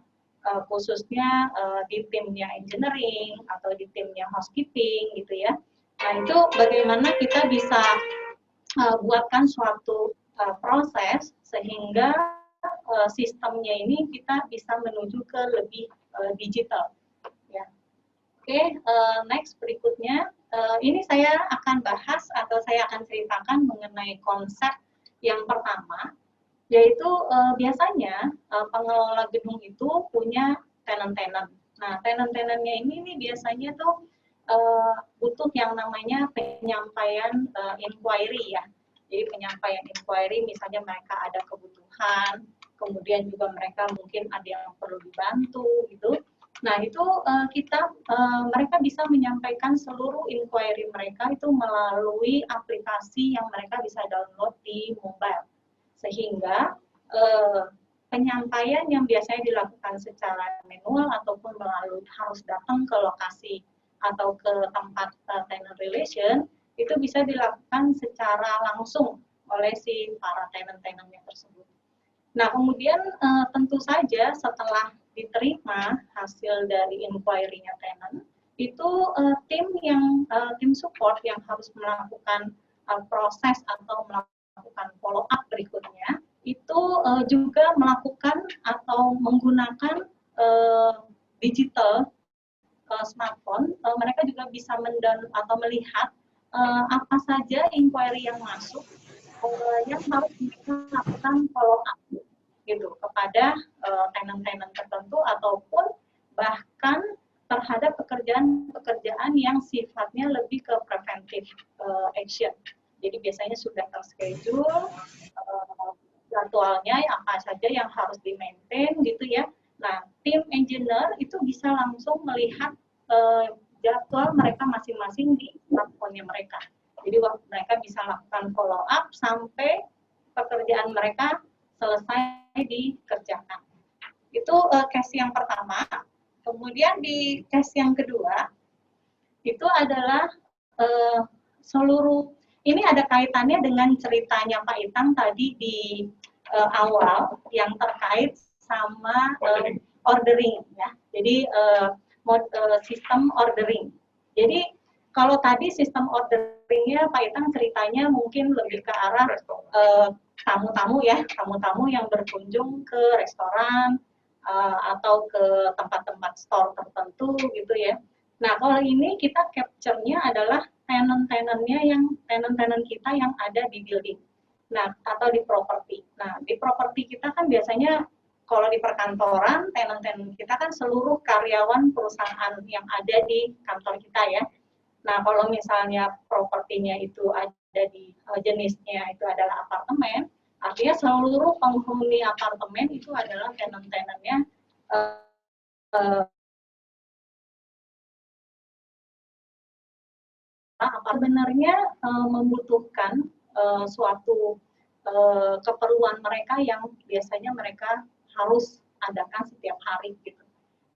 khususnya di timnya engineering atau di timnya housekeeping gitu ya. Nah itu bagaimana kita bisa buatkan suatu proses sehingga sistemnya ini kita bisa menuju ke lebih digital. Ya. Oke, next berikutnya, ini saya akan bahas atau saya akan ceritakan mengenai konsep yang pertama, yaitu biasanya pengelola gedung itu punya tenant-tenant. Nah, tenant-tenantnya ini biasanya tuh butuh yang namanya penyampaian inquiry ya. Jadi penyampaian inquiry, misalnya mereka ada kebutuhan, kemudian juga mereka mungkin ada yang perlu dibantu gitu. Nah itu mereka bisa menyampaikan seluruh inquiry mereka itu melalui aplikasi yang mereka bisa download di mobile, sehingga penyampaian yang biasanya dilakukan secara manual ataupun melalui harus datang ke lokasi atau ke tempat tenant relation itu bisa dilakukan secara langsung oleh si para tenant-tenantnya tersebut. Nah kemudian tentu saja setelah diterima hasil dari inquiry-nya tenant, itu tim support yang harus melakukan proses atau melakukan follow up berikutnya, itu juga melakukan atau menggunakan digital smartphone. Mereka juga bisa mendownload atau melihat apa saja inquiry yang masuk yang harus dilakukan follow up gitu kepada tenant-tenant tertentu ataupun bahkan terhadap pekerjaan-pekerjaan yang sifatnya lebih ke preventive action. Jadi biasanya sudah terschedule jadwalnya apa saja yang harus di-maintain gitu ya. Nah, tim engineer itu bisa langsung melihat jadwal mereka masing-masing di smartphone-nya mereka. Jadi mereka bisa lakukan follow up sampai pekerjaan mereka selesai dikerjakan. Itu case yang pertama. Kemudian di case yang kedua, itu adalah seluruh, ini ada kaitannya dengan ceritanya Pak Itang tadi di awal yang terkait sama ordering ya. Jadi sistem ordering. Jadi kalau tadi sistem orderingnya Pak Itang ceritanya mungkin lebih ke arah tamu-tamu ya, tamu-tamu yang berkunjung ke restoran atau ke tempat-tempat store tertentu gitu ya. Nah kalau ini kita capture-nya adalah tenant-tenant kita yang ada di building, nah atau di properti. Nah di properti kita kan biasanya kalau di perkantoran tenant-tenant kita kan seluruh karyawan perusahaan yang ada di kantor kita ya. Nah kalau misalnya propertinya itu ada di jenisnya itu adalah apartemen, artinya seluruh penghuni apartemen itu adalah tenant-tenantnya sebenarnya membutuhkan suatu keperluan mereka yang biasanya mereka harus adakan setiap hari gitu.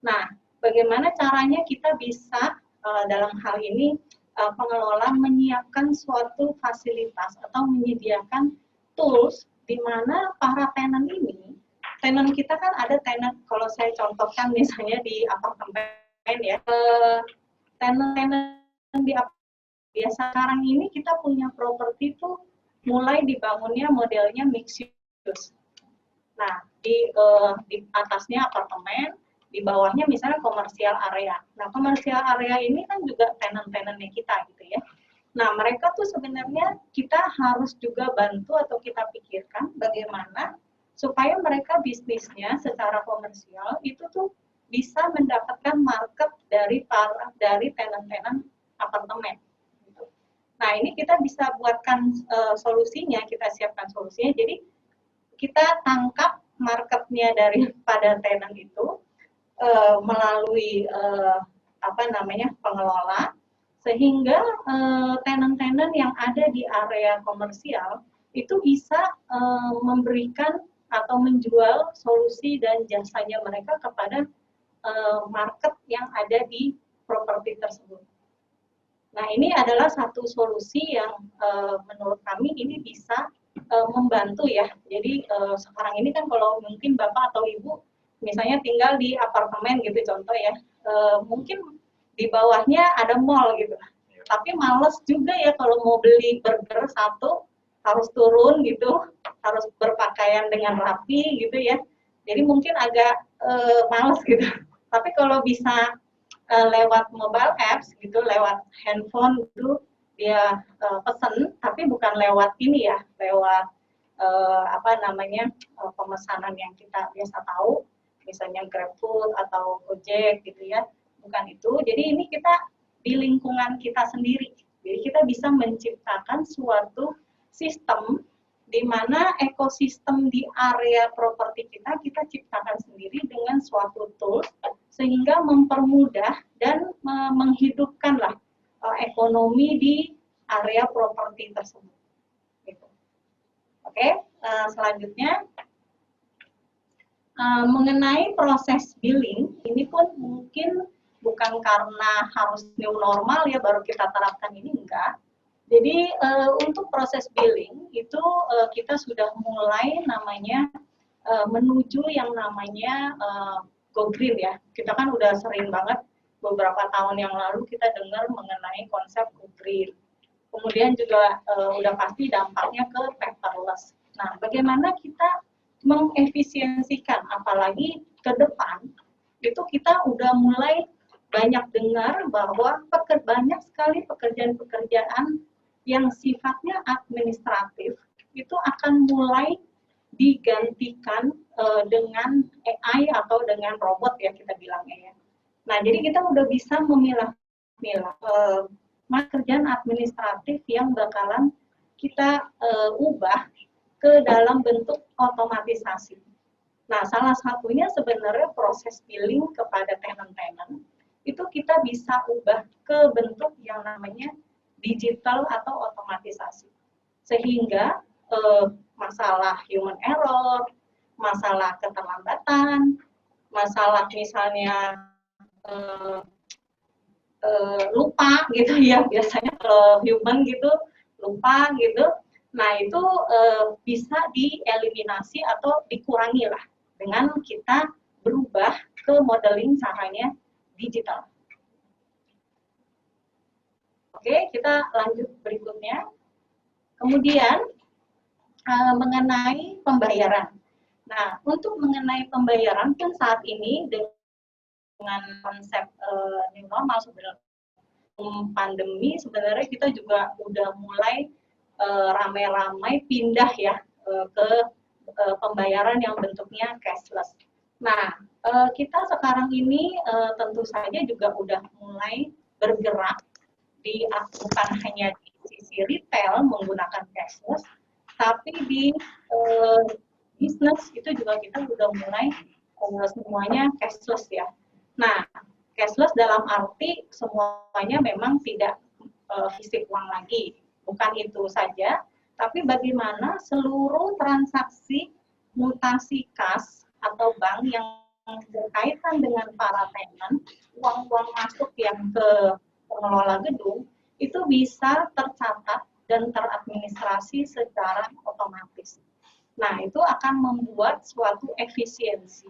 Nah, bagaimana caranya kita bisa dalam hal ini pengelola menyiapkan suatu fasilitas atau menyediakan tools di mana para tenant ini, tenant kita kan ada tenant, kalau saya contohkan misalnya di apartemen ya, tenant di biasa sekarang ini kita punya properti itu mulai dibangunnya modelnya mixed use. Nah, di atasnya apartemen, di bawahnya misalnya komersial area. Nah, komersial area ini kan juga tenant-tenantnya kita gitu ya. Nah, mereka tuh sebenarnya kita harus juga bantu atau kita pikirkan bagaimana supaya mereka bisnisnya secara komersial itu tuh bisa mendapatkan market dari tenant-tenant apartemen. Nah, ini kita bisa buatkan solusinya, kita siapkan solusinya. Jadi, kita tangkap marketnya daripada tenant itu melalui pengelola, sehingga tenant-tenant yang ada di area komersial itu bisa memberikan atau menjual solusi dan jasanya mereka kepada market yang ada di properti tersebut. Nah, ini adalah satu solusi yang menurut kami ini bisa membantu ya. Jadi sekarang ini kan kalau mungkin Bapak atau Ibu misalnya tinggal di apartemen gitu contoh ya, mungkin di bawahnya ada mall gitu. Tapi males juga ya kalau mau beli burger satu harus turun gitu, harus berpakaian dengan rapi gitu ya. Jadi mungkin agak males gitu. Tapi kalau bisa lewat mobile apps gitu, lewat handphone gitu dia pesen, tapi bukan lewat ini ya, lewat pemesanan yang kita biasa tahu, misalnya GrabFood atau Gojek gitu ya, bukan itu. Jadi ini kita di lingkungan kita sendiri, jadi kita bisa menciptakan suatu sistem di mana ekosistem di area properti kita ciptakan sendiri dengan suatu tools sehingga mempermudah dan menghidupkanlah ekonomi di area properti tersebut. Gitu. Oke, selanjutnya mengenai proses billing, ini pun mungkin bukan karena harus new normal ya baru kita terapkan ini, enggak. Jadi untuk proses billing itu kita sudah mulai namanya menuju yang namanya Go Green ya. Kita kan udah sering banget beberapa tahun yang lalu kita dengar mengenai konsep Go Green. Kemudian juga udah pasti dampaknya ke paperless. Nah, bagaimana kita mengefisiensikan, apalagi ke depan itu kita udah mulai banyak dengar bahwa banyak sekali pekerjaan-pekerjaan yang sifatnya administratif itu akan mulai digantikan dengan AI atau dengan robot ya kita bilangnya ya. Nah, jadi kita udah bisa memilah-milah pekerjaan administratif yang bakalan kita ubah ke dalam bentuk otomatisasi. Nah, salah satunya sebenarnya proses billing kepada tenant-tenant itu kita bisa ubah ke bentuk yang namanya digital atau otomatisasi. Sehingga masalah human error, masalah keterlambatan, masalah misalnya lupa gitu ya, biasanya kalau human gitu lupa gitu. Nah, itu bisa dieliminasi atau dikurangi lah dengan kita berubah ke modeling caranya digital. Oke, kita lanjut berikutnya. Kemudian mengenai pembayaran. Nah, untuk mengenai pembayaran pun saat ini dengan konsep new normal sebenarnya pandemi sebenarnya kita juga udah mulai ramai-ramai pindah ya ke pembayaran yang bentuknya cashless. Nah, kita sekarang ini tentu saja juga udah mulai bergerak bukan hanya di sisi di retail menggunakan cashless, tapi di bisnis itu juga kita sudah mulai semuanya cashless ya. Nah, cashless dalam arti semuanya memang tidak fisik uang lagi. Bukan itu saja, tapi bagaimana seluruh transaksi mutasi kas atau bank yang berkaitan dengan para tenant, uang-uang masuk yang ke pengelola gedung, itu bisa tercatat dan teradministrasi secara otomatis. Nah, itu akan membuat suatu efisiensi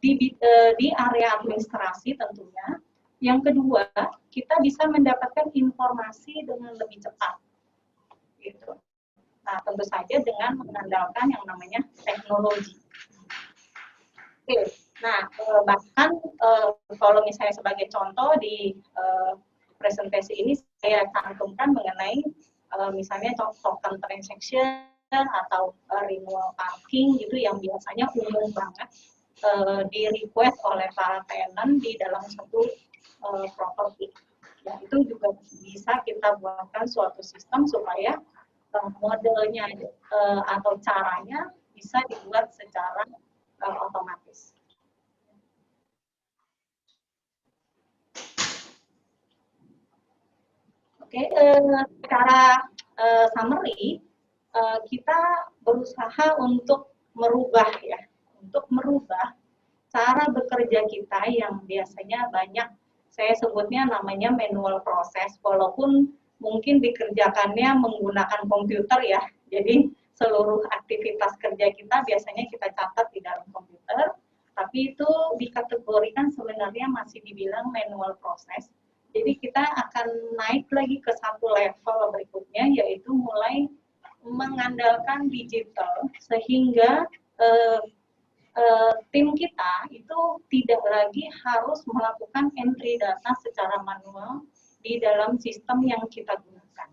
di area administrasi tentunya. Yang kedua, kita bisa mendapatkan informasi dengan lebih cepat. Gitu. Nah, tentu saja dengan mengandalkan yang namanya teknologi. Oke, nah bahkan kalau misalnya sebagai contoh di presentasi ini saya cantumkan mengenai misalnya token transaction atau renewal parking gitu yang biasanya umum banget di request oleh para tenant di dalam satu properti. Ya, itu juga bisa kita buatkan suatu sistem supaya modelnya atau caranya bisa dibuat secara otomatis. Oke, secara summary kita berusaha untuk merubah cara bekerja kita yang biasanya banyak saya sebutnya namanya manual proses, walaupun mungkin dikerjakannya menggunakan komputer ya. Jadi seluruh aktivitas kerja kita biasanya kita catat di dalam komputer, tapi itu dikategorikan sebenarnya masih dibilang manual proses. Jadi kita akan naik lagi ke satu level berikutnya, yaitu mulai mengandalkan digital sehingga tim kita itu tidak lagi harus melakukan entry data secara manual di dalam sistem yang kita gunakan.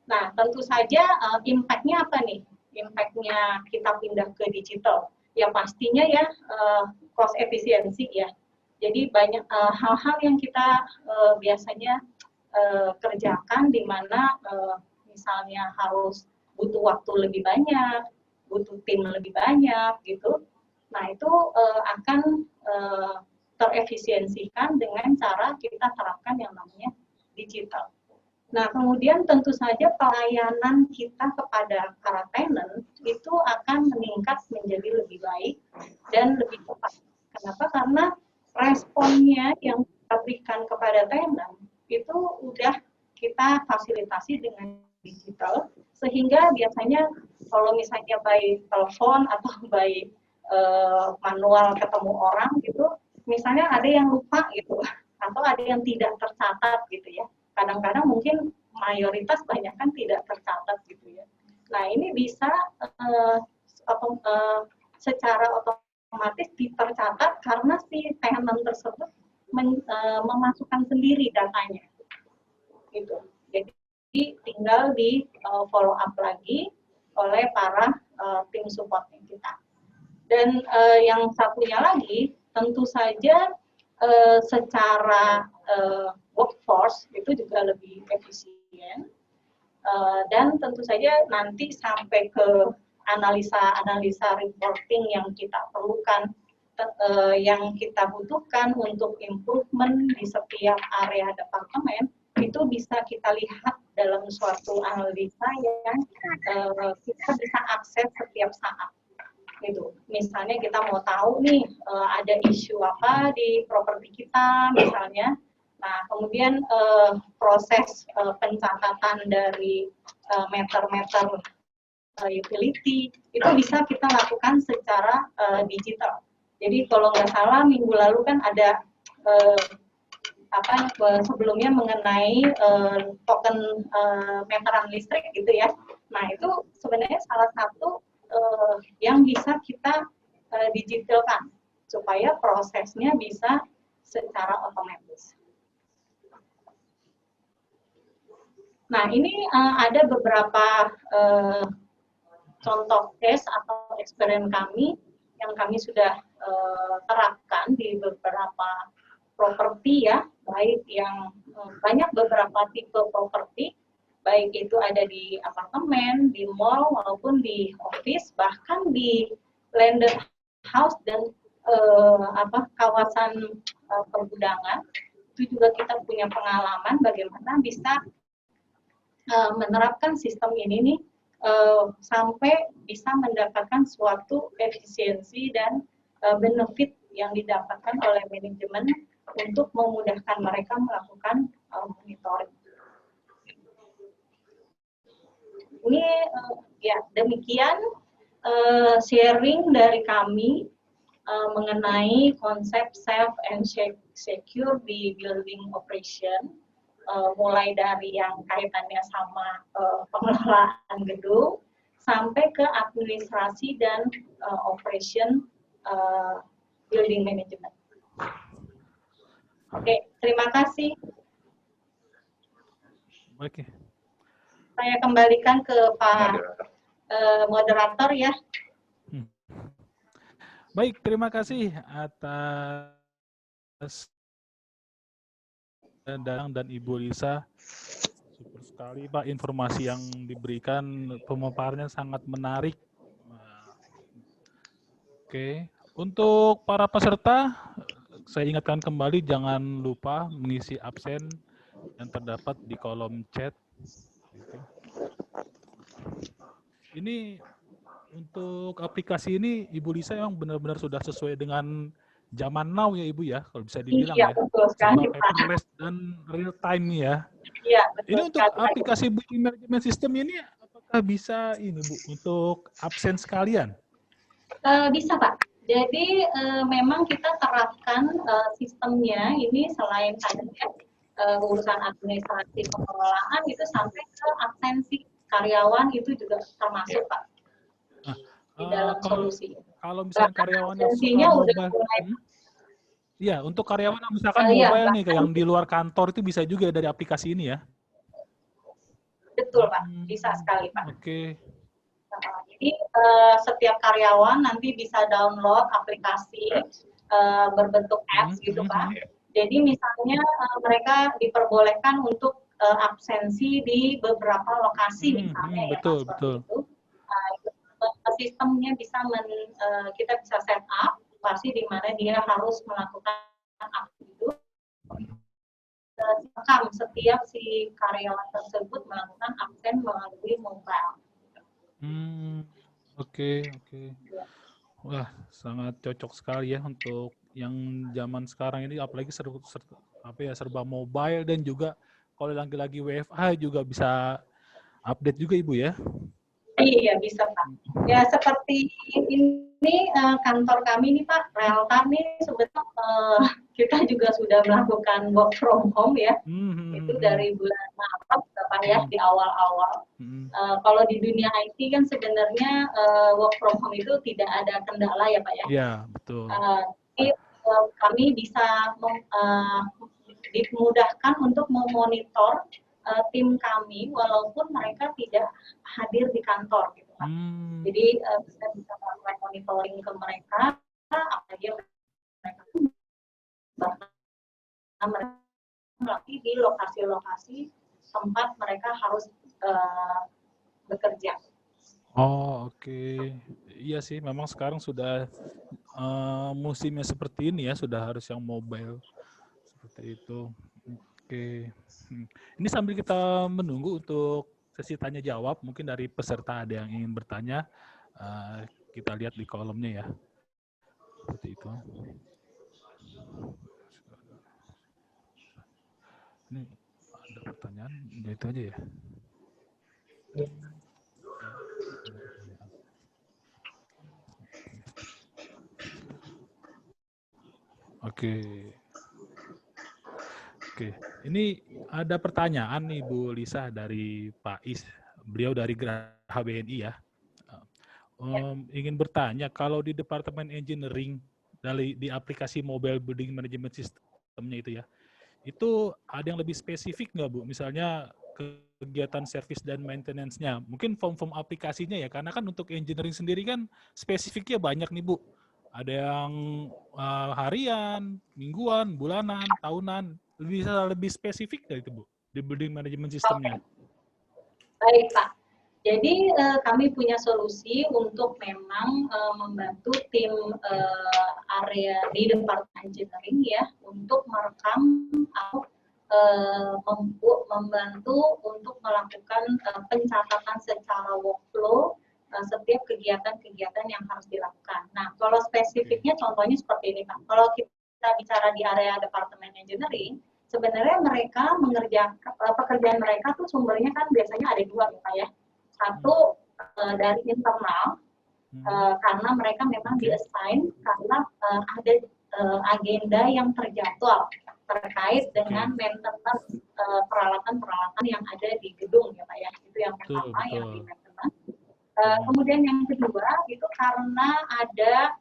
Nah, tentu saja impact-nya apa nih? Impact-nya kita pindah ke digital. Ya pastinya ya cost efisiensi ya. Jadi banyak hal-hal yang kita biasanya kerjakan di mana misalnya harus butuh waktu lebih banyak, butuh tim lebih banyak gitu. Nah, itu akan terefisiensikan dengan cara kita terapkan yang namanya digital. Nah, kemudian tentu saja pelayanan kita kepada para tenant itu akan meningkat menjadi lebih baik dan lebih cepat. Kenapa? Karena responnya yang kita berikan kepada tenant itu udah kita fasilitasi dengan digital, sehingga biasanya kalau misalnya by telepon atau by manual ketemu orang gitu, misalnya ada yang lupa gitu, atau ada yang tidak tercatat gitu ya. Kadang-kadang mungkin mayoritas banyak kan tidak tercatat gitu ya. Nah, ini bisa secara otomatis tercatat karena si tenant tersebut memasukkan sendiri datanya gitu. Jadi tinggal di follow up lagi oleh para tim supportnya kita. Dan yang satunya lagi, tentu saja secara workforce itu juga lebih efisien. Dan tentu saja nanti sampai ke analisa reporting yang kita perlukan, yang kita butuhkan untuk improvement di setiap area departemen, itu bisa kita lihat dalam suatu analisa yang kita bisa akses setiap saat. Gitu. Misalnya kita mau tahu nih ada isu apa di properti kita misalnya. Nah, kemudian proses pencatatan dari meter-meter utility itu bisa kita lakukan secara digital. Jadi kalau nggak salah minggu lalu kan ada sebelumnya mengenai token meteran listrik gitu ya. Nah, itu sebenarnya salah satu yang bisa kita digitalkan supaya prosesnya bisa secara otomatis. Nah, ini ada beberapa contoh case atau eksperimen kami yang kami sudah terapkan di beberapa properti ya, baik yang banyak beberapa tipe properti, baik itu ada di apartemen, di mall, maupun di office, bahkan di landed house dan kawasan pergudangan. Itu juga kita punya pengalaman bagaimana bisa menerapkan sistem ini nih sampai bisa mendapatkan suatu efisiensi dan benefit yang didapatkan oleh manajemen untuk memudahkan mereka melakukan monitoring. Ini ya demikian sharing dari kami mengenai konsep safe and secure di building operation, mulai dari yang kaitannya sama pengelolaan gedung sampai ke administrasi dan operation building management. Oke, terima kasih. Oke. Saya kembalikan ke Pak moderator ya. Baik, terima kasih atas dan Ibu Lisa. Super sekali Pak, informasi yang diberikan, pemaparannya sangat menarik. Oke, untuk para peserta, saya ingatkan kembali jangan lupa mengisi absen yang terdapat di kolom chat. Ini untuk aplikasi ini, Ibu Lisa yang benar-benar sudah sesuai dengan zaman now ya Ibu ya, kalau bisa dibilang iya, ya. Betul sekali, paperless dan real time nih ya. Iya, betul. Ini untuk aplikasi building management system ini apakah bisa ini Bu untuk absen sekalian? Bisa Pak. Jadi memang kita terapkan sistemnya ini selain adanya urusan administrasi pengelolaan itu sampai ke absensi karyawan itu juga termasuk Pak di dalam solusi. Kalau misalnya karyawannya udah mulai. Iya, untuk karyawan yang misalkan mobile nih, kayak yang di luar kantor itu bisa juga dari aplikasi ini ya? Betul Pak, bisa sekali Pak. Oke. Jadi setiap karyawan nanti bisa download aplikasi berbentuk apps gitu Pak. Jadi misalnya mereka diperbolehkan untuk absensi di beberapa lokasi misalnya ya betul, Pak. betul. Sistemnya bisa kita bisa set up pasti di mana dia harus melakukan aktivitas setiap si karyawan tersebut melakukan absen melalui mobile. Oke. Wah, sangat cocok sekali ya untuk yang zaman sekarang ini, apalagi serba mobile, dan juga kalau lagi-lagi WFH juga bisa update juga Ibu ya. Iya bisa Pak. Ya seperti ini kantor kami nih Pak, Realtar nih sebetulnya kita juga sudah melakukan work from home ya. Itu dari bulan Maret Pak ya, di awal-awal. Kalau di dunia IT kan sebenarnya work from home itu tidak ada kendala ya Pak ya. Iya, betul. Jadi kami bisa dimudahkan untuk memonitor tim kami walaupun mereka tidak hadir di kantor gitu Pak. Jadi kita bisa melakukan monitoring ke mereka, apalagi mereka bahkan melatih di lokasi-lokasi tempat mereka harus bekerja. Oh, oke. Iya sih, memang sekarang sudah musimnya seperti ini ya, sudah harus yang mobile seperti itu. Oke. Ini sambil kita menunggu untuk sesi tanya jawab, mungkin dari peserta ada yang ingin bertanya, kita lihat di kolomnya ya. Seperti itu. Ini ada pertanyaan, ya itu aja ya. Oke. Ini ada pertanyaan nih Bu Lisa dari Pak Is. Beliau dari Graha BNI ya. Ingin bertanya, kalau di Departemen Engineering di aplikasi Mobile Building Management System-nya itu ya, itu ada yang lebih spesifik nggak Bu? Misalnya kegiatan service dan maintenance-nya. Mungkin form-form aplikasinya ya, karena kan untuk engineering sendiri kan spesifiknya banyak nih Bu. Ada yang harian, mingguan, bulanan, tahunan. bisa lebih spesifik dari itu, Bu, di building management sistemnya? Baik, Pak. Jadi kami punya solusi untuk memang membantu tim area di Departemen Engineering ya untuk merekam atau membantu untuk melakukan pencatatan secara workflow setiap kegiatan-kegiatan yang harus dilakukan. Nah, kalau spesifiknya contohnya seperti ini, Pak. Kalau kita bicara di area Departemen Engineering, sebenarnya mereka mengerjakan pekerjaan mereka tuh sumbernya kan biasanya ada dua ya Pak ya. Satu dari internal karena mereka memang di-assign karena ada agenda yang terjadwal terkait dengan maintenance peralatan-peralatan yang ada di gedung ya Pak ya. Itu yang pertama yang di maintenance. Kemudian yang kedua itu karena ada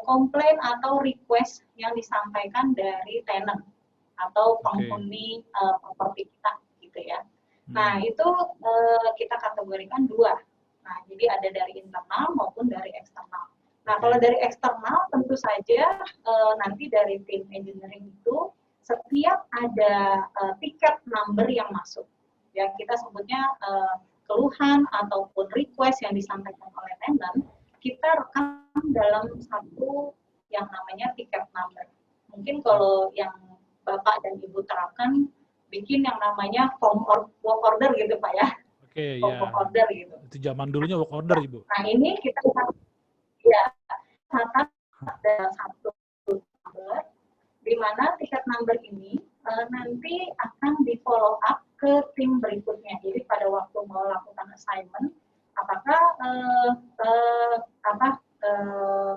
komplain atau request yang disampaikan dari tenant atau penghuni properti kita gitu ya. Nah itu kita kategorikan dua. Nah jadi ada dari internal maupun dari eksternal. Nah kalau dari eksternal tentu saja nanti dari tim engineering itu setiap ada tiket number yang masuk, ya kita sebutnya keluhan ataupun request yang disampaikan oleh tenant, kita rekam dalam satu yang namanya tiket number. Mungkin kalau yang Bapak dan Ibu terapkan bikin yang namanya form work order gitu Pak ya. Oke, form work order gitu. Itu zaman dulunya work order Ibu. Nah ini kita ya catat dalam satu number, di mana tiket number ini nanti akan di follow up ke tim berikutnya. Jadi pada waktu mau lakukan assignment, apakah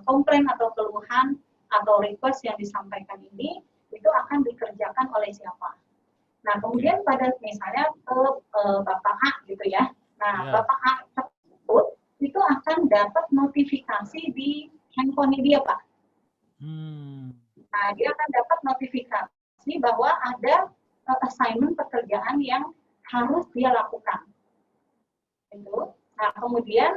komplain atau keluhan atau request yang disampaikan ini itu akan dikerjakan oleh siapa. Nah, kemudian pada misalnya ke Bapak A gitu ya. Nah, Bapak A tersebut itu akan dapat notifikasi di handphone dia, Pak. Nah, dia akan dapat notifikasi bahwa ada assignment pekerjaan yang harus dia lakukan. Itu. Nah, kemudian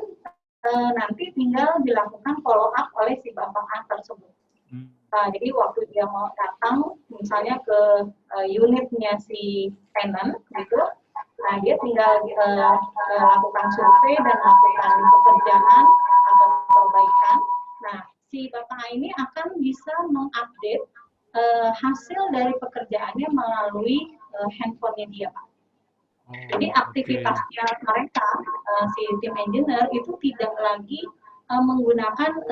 nanti tinggal dilakukan follow up oleh si Bapak A tersebut. Nah, jadi waktu dia mau datang misalnya ke unitnya si tenant gitu, nah dia tinggal lakukan survei dan lakukan pekerjaan atau perbaikan. Nah, si Bapak ini akan bisa mengupdate hasil dari pekerjaannya melalui handphonenya dia, Pak. Jadi aktivitasnya mereka, si tim engineer itu tidak lagi menggunakan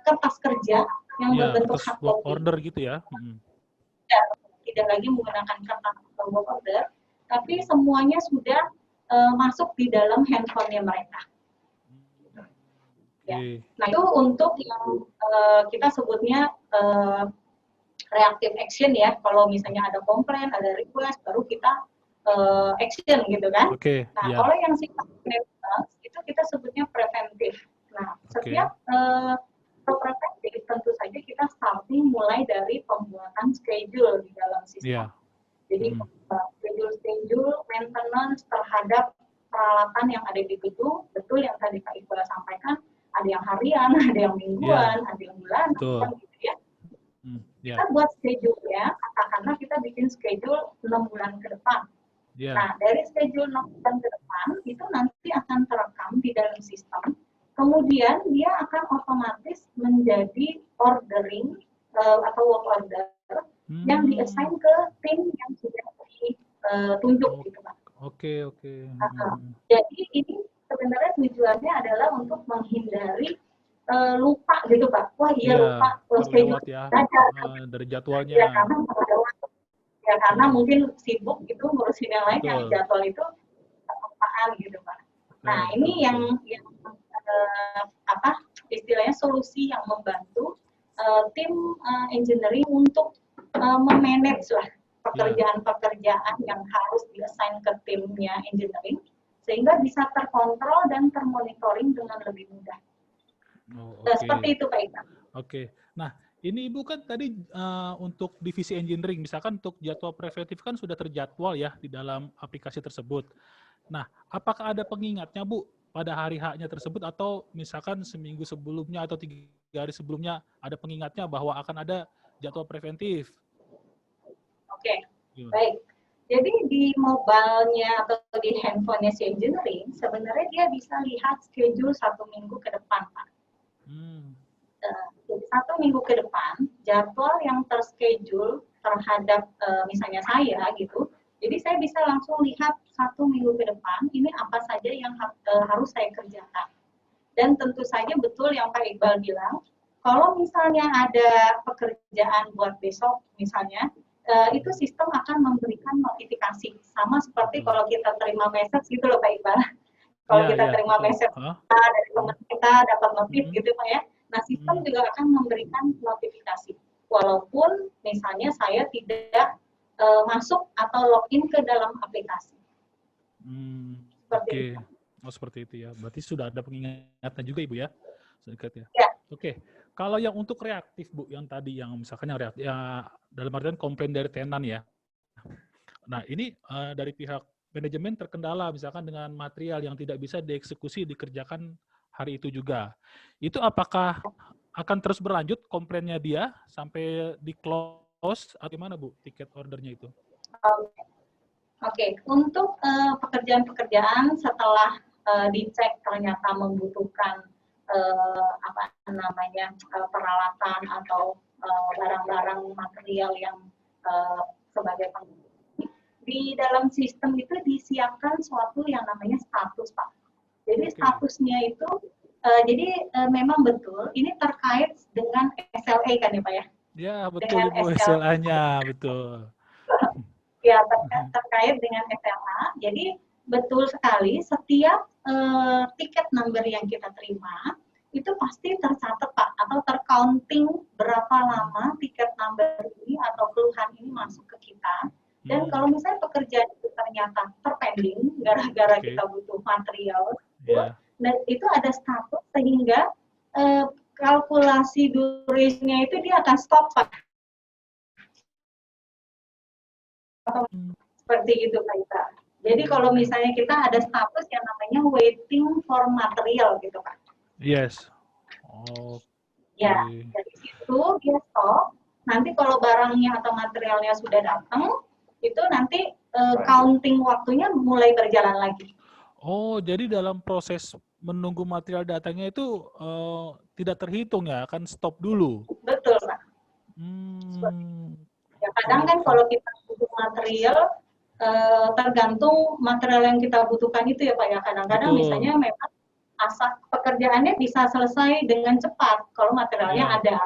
kertas kerja yang berbentuk hard copy. Order gitu ya. Tidak lagi menggunakan kertas atau work order, tapi semuanya sudah masuk di dalam handphonenya mereka. Ya. Nah itu untuk yang kita sebutnya reactive action ya. Kalau misalnya ada komplain, ada request, baru kita action gitu kan. Nah kalau yang sifatnya itu kita sebutnya preventif. Nah setiap preventif tentu saja kita starting mulai dari pembuatan schedule di dalam sistem. Jadi schedule maintenance terhadap peralatan yang ada di gedung, betul yang tadi Kak Iqbal sampaikan, ada yang harian, ada yang mingguan, ada yang bulanan, gitu ya. Kita buat schedule ya, katakanlah kita bikin schedule 6 bulan ke depan. Nah, dari schedule 6 bulan ke depan, itu nanti akan terekam di dalam sistem. Kemudian dia akan otomatis menjadi ordering atau work order yang di-assign ke tim yang sudah ditunjuk gitu Pak. Jadi ini sebenarnya tujuannya adalah untuk menghindari lupa gitu Pak. Wah iya lupa schedule ya, dari jadwalnya. Ya karena mungkin sibuk gitu ngurusin yang lain yang jadwal itu kelupaan gitu Pak. Nah ini yang istilahnya solusi yang membantu tim engineering untuk memanage lah pekerjaan-pekerjaan yang harus di-assign ke timnya engineering sehingga bisa terkontrol dan termonitoring dengan lebih mudah. Seperti itu Pak Iqbal. Nah ini Ibu kan tadi untuk divisi engineering, misalkan untuk jadwal preventif kan sudah terjadwal ya di dalam aplikasi tersebut. Nah, apakah ada pengingatnya Bu pada hari H-nya tersebut atau misalkan seminggu sebelumnya atau 3 hari sebelumnya ada pengingatnya bahwa akan ada jadwal preventif? Baik. Jadi di mobile-nya atau di handphone-nya si engineering, sebenarnya dia bisa lihat schedule 1 minggu ke depan, Pak. Jadi 1 minggu ke depan, jadwal yang terschedule terhadap misalnya saya gitu, jadi saya bisa langsung lihat 1 minggu ke depan, ini apa saja yang harus saya kerjakan. Dan tentu saja betul yang Pak Iqbal bilang, kalau misalnya ada pekerjaan buat besok misalnya, itu sistem akan memberikan notifikasi. Sama seperti kalau kita terima message gitu loh Pak Iqbal. Kalau kita terima message dari teman kita dapat notif gitu Pak ya. Nah sistem juga akan memberikan notifikasi. Walaupun misalnya saya tidak masuk atau login ke dalam aplikasi. Oke. Oh seperti itu ya. Berarti sudah ada pengingatan juga Ibu ya? Sedikit ya. Oke. Kalau yang untuk reaktif Bu, yang tadi yang misalkan yang reaktif, ya dalam artian komplain dari tenan ya. Nah ini dari pihak manajemen terkendala misalkan dengan material yang tidak bisa dieksekusi dikerjakan hari itu juga. Itu apakah akan terus berlanjut komplainnya dia sampai di close atau gimana Bu tiket ordernya itu? Oke. Untuk pekerjaan-pekerjaan setelah dicek ternyata membutuhkan peralatan atau barang-barang material yang sebagai di dalam sistem itu disiapkan suatu yang namanya status Pak. Jadi statusnya itu memang betul ini terkait dengan SLA kan ya Pak ya? Ya betul Ibu SLA-nya betul. Ya terkait dengan SLA. Jadi betul sekali setiap tiket number yang kita terima itu pasti tercatat Pak atau tercounting berapa lama tiket number ini atau keluhan ini masuk ke kita. Dan kalau misalnya pekerjaan itu ternyata terpending gara-gara kita butuh material, dan itu ada status sehingga kalkulasi durasinya itu dia akan stop Pak. Seperti itu Pak Ita. Jadi kalau misalnya kita ada status yang namanya waiting for material gitu Pak. Yes. Ya, dari situ dia stop. Nanti kalau barangnya atau materialnya sudah datang, itu nanti counting waktunya mulai berjalan lagi. Oh, jadi dalam proses menunggu material datangnya itu tidak terhitung ya, akan stop dulu. Betul Pak. Ya, kadang kan kalau kita butuh material, tergantung material yang kita butuhkan itu ya Pak ya. Kadang-kadang misalnya memang asal pekerjaannya bisa selesai dengan cepat kalau materialnya ada,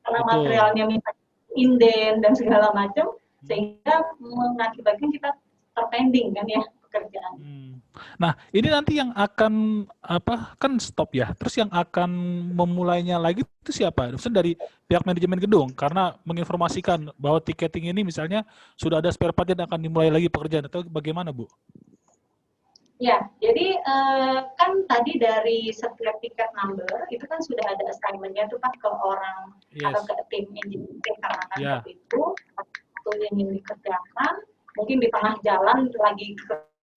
karena materialnya misalnya inden dan segala macam, sehingga mengakibatkan kita terpending kan ya pekerjaan. Nah ini nanti yang akan kan stop ya, terus yang akan memulainya lagi itu siapa? Maksudnya dari pihak manajemen gedung karena menginformasikan bahwa tiketing ini misalnya sudah ada spare part yang akan dimulai lagi pekerjaan atau bagaimana Bu? Ya, jadi kan tadi dari setiap tiket number itu kan sudah ada assignment-nya tuh Pak ke orang atau ke tim engineering karena kan itu waktu yang ingin dikerjakan, mungkin di tengah jalan lagi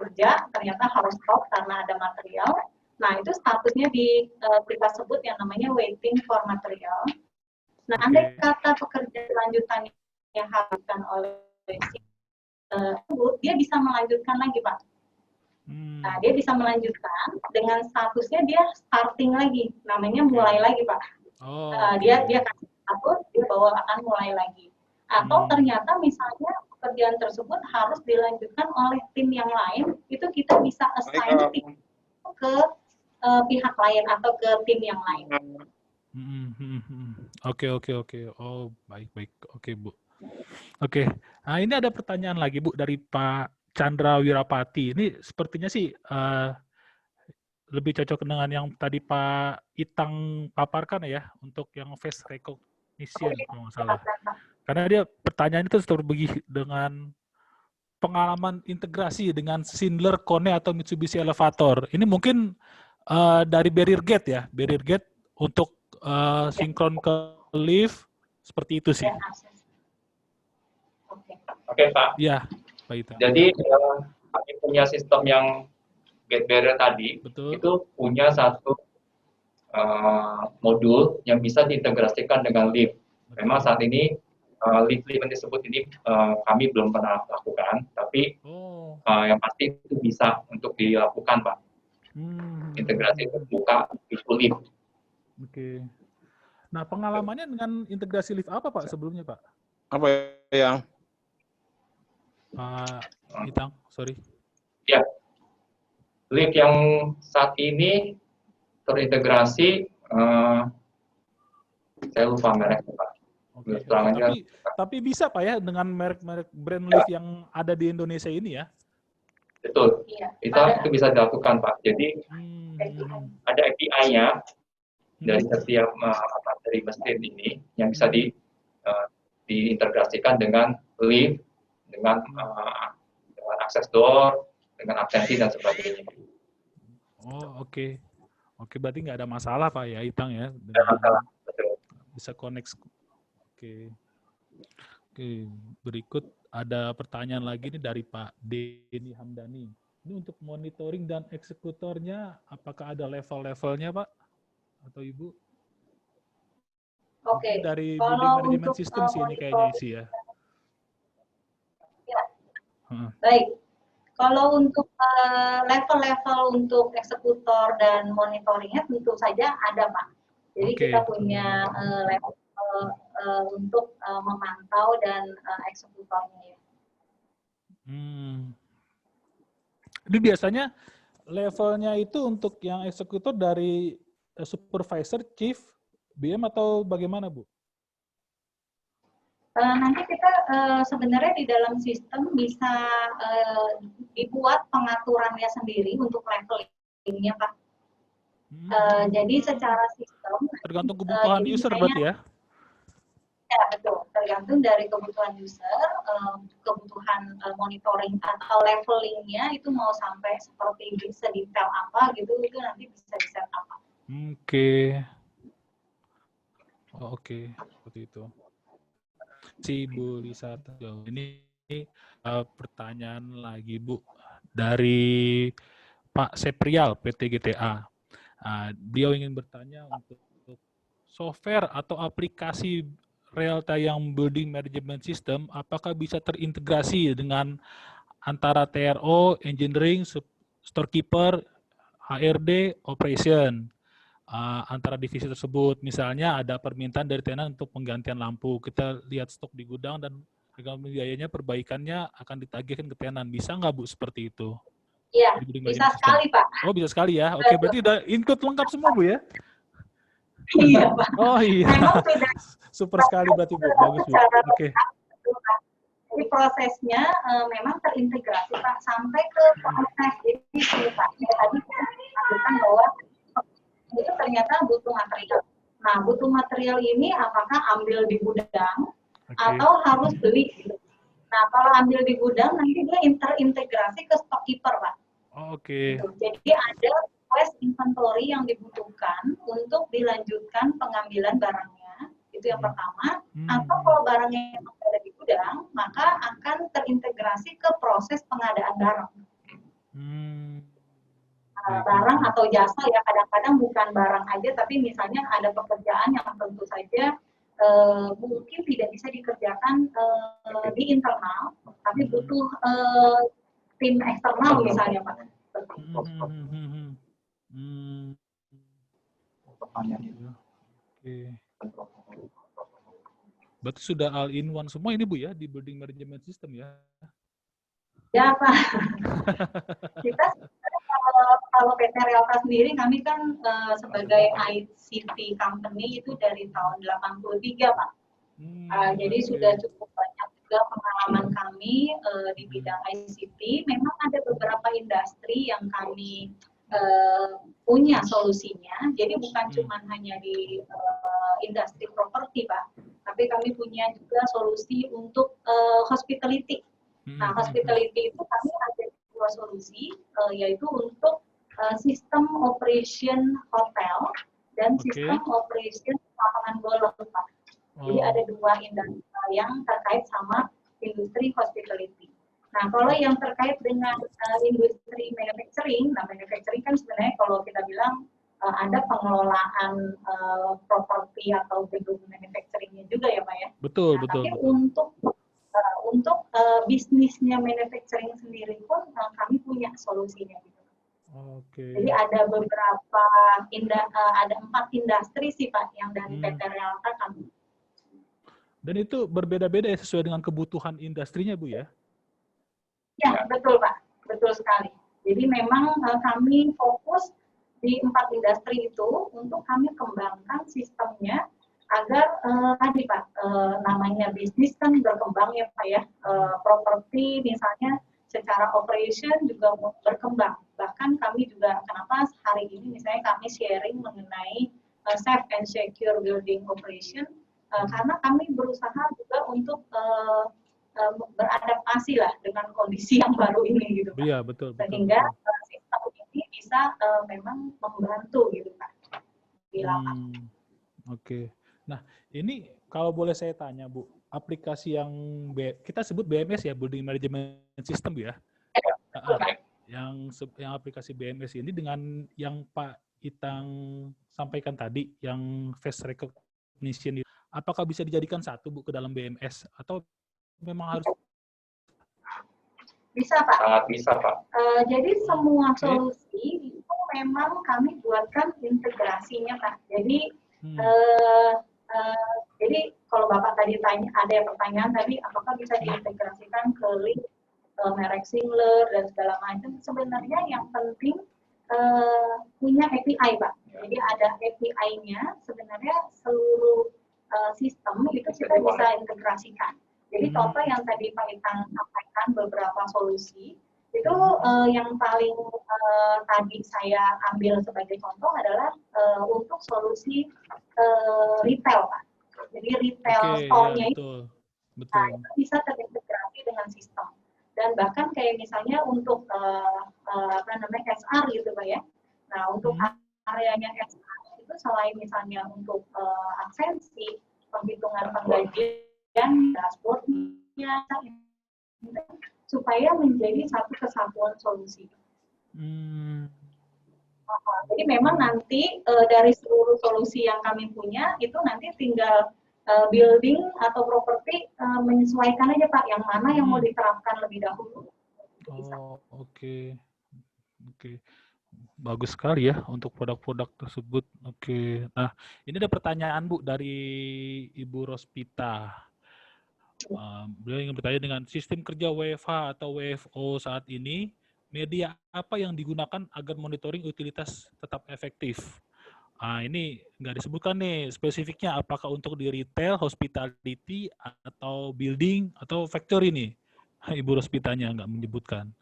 kerja ternyata harus stop karena ada material. Nah itu statusnya kita sebut yang namanya waiting for material. Nah andai kata pekerjaan lanjutannya yang diharapkan oleh dia bisa melanjutkan lagi Pak. Nah, dia bisa melanjutkan dengan statusnya dia starting lagi, namanya mulai lagi Pak. Dia kasih status, dia akan mulai lagi. Atau ternyata misalnya pekerjaan tersebut harus dilanjutkan oleh tim yang lain, itu kita bisa assign ke pihak lain atau ke tim yang lain. Oke. Oh baik. Oke Bu. Oke. Nah ini ada pertanyaan lagi Bu dari Pak Chandra Wirapati. Ini sepertinya sih lebih cocok dengan yang tadi Pak Itang paparkan ya untuk yang face recognition kalau nggak salah. Karena dia pertanyaan itu terbagi dengan pengalaman integrasi dengan Schindler, Kone atau Mitsubishi Elevator. Ini mungkin dari barrier gate ya, barrier gate untuk sinkron ke lift seperti itu sih. Oke Pak. Ya. Jadi kami punya sistem yang gate barrier tadi, itu punya satu modul yang bisa diintegrasikan dengan lift. Memang saat ini lift tersebut ini kami belum pernah lakukan, tapi yang pasti itu bisa untuk dilakukan, Pak. Integrasi terbuka itu lift. Oke. Nah, pengalamannya dengan integrasi lift apa, Pak, sebelumnya, Pak? Apa yang? Itang, sorry. Ya, lift yang saat ini terintegrasi, saya lupa mereknya, Pak. Oke. Tapi bisa, Pak, ya, dengan merek-merek brand lift yang ada di Indonesia ini ya? Betul. Itu bisa dilakukan, Pak. Jadi ada API-nya dari setiap dari mesin ini yang bisa diintegrasikan dengan lift, dengan akses door, dengan absensi dan sebagainya. Oh, oke. Oke, berarti nggak ada masalah, Pak, ya, Itang, ya? Tidak ada masalah, betul. Bisa connect. Oke. Oke, berikut ada pertanyaan lagi nih dari Pak Denny Hamdani. Ini untuk monitoring dan eksekutornya, apakah ada level-levelnya, Pak? Atau Ibu? Oke. Dari Kalau building management untuk system sih ini kayaknya isi ya. Ya. Baik. Kalau untuk level-level untuk eksekutor dan monitoringnya tentu saja ada, Pak. Jadi kita punya level untuk memantau dan eksekutornya. Ini biasanya levelnya itu untuk yang eksekutor dari supervisor, chief, BM atau bagaimana, Bu? Nanti kita sebenarnya di dalam sistem bisa dibuat pengaturannya sendiri untuk levelingnya, Pak. Jadi secara sistem tergantung kebutuhan user berarti ya? Ya, betul. Tergantung dari kebutuhan user, kebutuhan monitoring atau levelingnya itu mau sampai seperti sedetail apa gitu, itu nanti bisa di-set up. Oke. Oh, oke, seperti itu. Si Bu Lisa, ini pertanyaan lagi, Bu, dari Pak Seprial PT GTA. Beliau ingin bertanya untuk software atau aplikasi Realta yang building management system, apakah bisa terintegrasi dengan antara TRO, engineering, storekeeper, HRD, operation, antara divisi tersebut. Misalnya ada permintaan dari tenan untuk penggantian lampu, kita lihat stok di gudang dan harga biayanya perbaikannya akan ditagihkan ke tenan. Bisa nggak, Bu, seperti itu? Iya, bisa sekali, Pak. Oh, bisa sekali ya. Oke, berarti udah include lengkap semua, Bu, ya? Iya, Pak. Oh iya. Memang sudah super sekali berarti, Bu. Bagus, Bu. Oke. Jadi prosesnya memang terintegrasi, Pak, sampai ke proses. Jadi sifatnya tadi kita mengatakan bahwa itu ternyata butuh material. Nah, butuh material ini apakah ambil di gudang atau harus beli? Nah, kalau ambil di gudang nanti dia terintegrasi ke storekeeper, Pak. Oke. Jadi ada request inventory yang dibutuhkan untuk dilanjutkan pengambilan barangnya, itu yang pertama. Atau kalau barangnya yang ada di gudang, maka akan terintegrasi ke proses pengadaan barang. Barang atau jasa ya, kadang-kadang bukan barang aja, tapi misalnya ada pekerjaan yang tentu saja mungkin tidak bisa dikerjakan di internal, tapi butuh tim eksternal misalnya, Pak. Oke. Berarti sudah all in one semua ini, Bu, ya, di building management system ya? Ya, Pak. Kita kalau PT Realta sendiri, kami kan sebagai ICT company itu dari tahun 83, Pak. Jadi sudah cukup banyak juga pengalaman kami di bidang ICT. Memang ada beberapa industri yang kami punya solusinya. Jadi bukan cuma hanya di industri properti, Pak. Tapi kami punya juga solusi untuk hospitality. Nah, hospitality itu kami ada dua solusi, yaitu untuk sistem operation hotel dan sistem operation lapangan bola, Pak. Jadi ada dua industri yang terkait sama industri hospitality. Nah, kalau yang terkait dengan industri manufacturing, nah manufacturing kan sebenarnya kalau kita bilang ada pengelolaan properti atau gedung manufacturingnya juga ya Pak ya. Betul, Nah, betul, tapi betul. untuk bisnisnya manufacturing sendiri pun kami punya solusinya gitu. Oke. Jadi ada beberapa ada 4 industri sih Pak yang dari PT Realta kami. Dan itu berbeda-beda ya sesuai dengan kebutuhan industrinya Bu ya? Ya, betul Pak. Betul sekali. Jadi memang kami fokus di 4 industri itu untuk kami kembangkan sistemnya agar tadi Pak, namanya bisnis kan berkembang ya Pak ya. Properti misalnya secara operation juga berkembang. Bahkan kami juga, kenapa hari ini misalnya kami sharing mengenai safe and secure building operation, karena kami berusaha juga untuk beradaptasi lah dengan kondisi yang baru ini gitu Pak. Iya, betul, betul. Sehingga sistem ini bisa memang membantu gitu Pak di lapangan. Oke. Nah, ini kalau boleh saya tanya Bu, aplikasi yang kita sebut BMS ya, Building Management System Bu ya. Yang aplikasi BMS ini dengan yang Pak Itang sampaikan tadi, yang face recognition, apakah bisa dijadikan satu Bu ke dalam BMS atau memang harus? Bisa Pak. Sangat bisa Pak. Jadi semua solusi itu memang kami buatkan integrasinya Pak. Jadi jadi kalau Bapak tadi tanya, ada pertanyaan tadi apakah bisa diintegrasikan ke link merek Singler dan segala macam. Sebenarnya yang penting punya API Pak. Jadi ada API-nya, sebenarnya seluruh sistem itu kita bisa integrasikan. Jadi contoh yang tadi Pak Itang sampaikan beberapa solusi, itu yang paling tadi saya ambil sebagai contoh adalah untuk solusi retail Pak. Jadi retail store-nya ya, itu bisa terintegrasi dengan sistem. Dan bahkan kayak misalnya untuk SR gitu Pak ya. Nah untuk areanya SR itu selain misalnya untuk absensi, penghitungan penggajian, dashboard-nya, supaya menjadi satu kesatuan solusi. Jadi memang nanti dari seluruh solusi yang kami punya itu nanti tinggal building atau properti menyesuaikan aja Pak yang mana yang mau diterapkan lebih dahulu. Oke. Bagus sekali ya untuk produk-produk tersebut. Oke. Nah, ini ada pertanyaan Bu dari Ibu Rospita. Beliau ingin bertanya, dengan sistem kerja WFH atau WFO saat ini, media apa yang digunakan agar monitoring utilitas tetap efektif? Ini nggak disebutkan nih spesifiknya, apakah untuk di retail, hospitality, atau building, atau factory nih. Ibu Rospitanya nggak menyebutkan.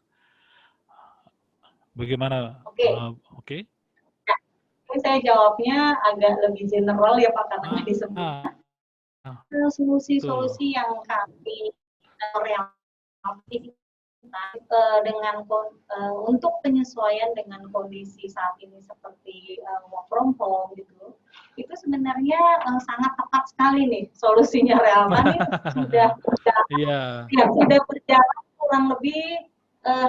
Bagaimana? Oke. Nah, saya jawabnya agak lebih general ya Pak, karena nggak disebutkan. Solusi-solusi yang kami realisasikan dengan untuk penyesuaian dengan kondisi saat ini seperti work from home gitu, itu sebenarnya sangat tepat sekali nih solusinya Realta nih sudah berjalan kurang lebih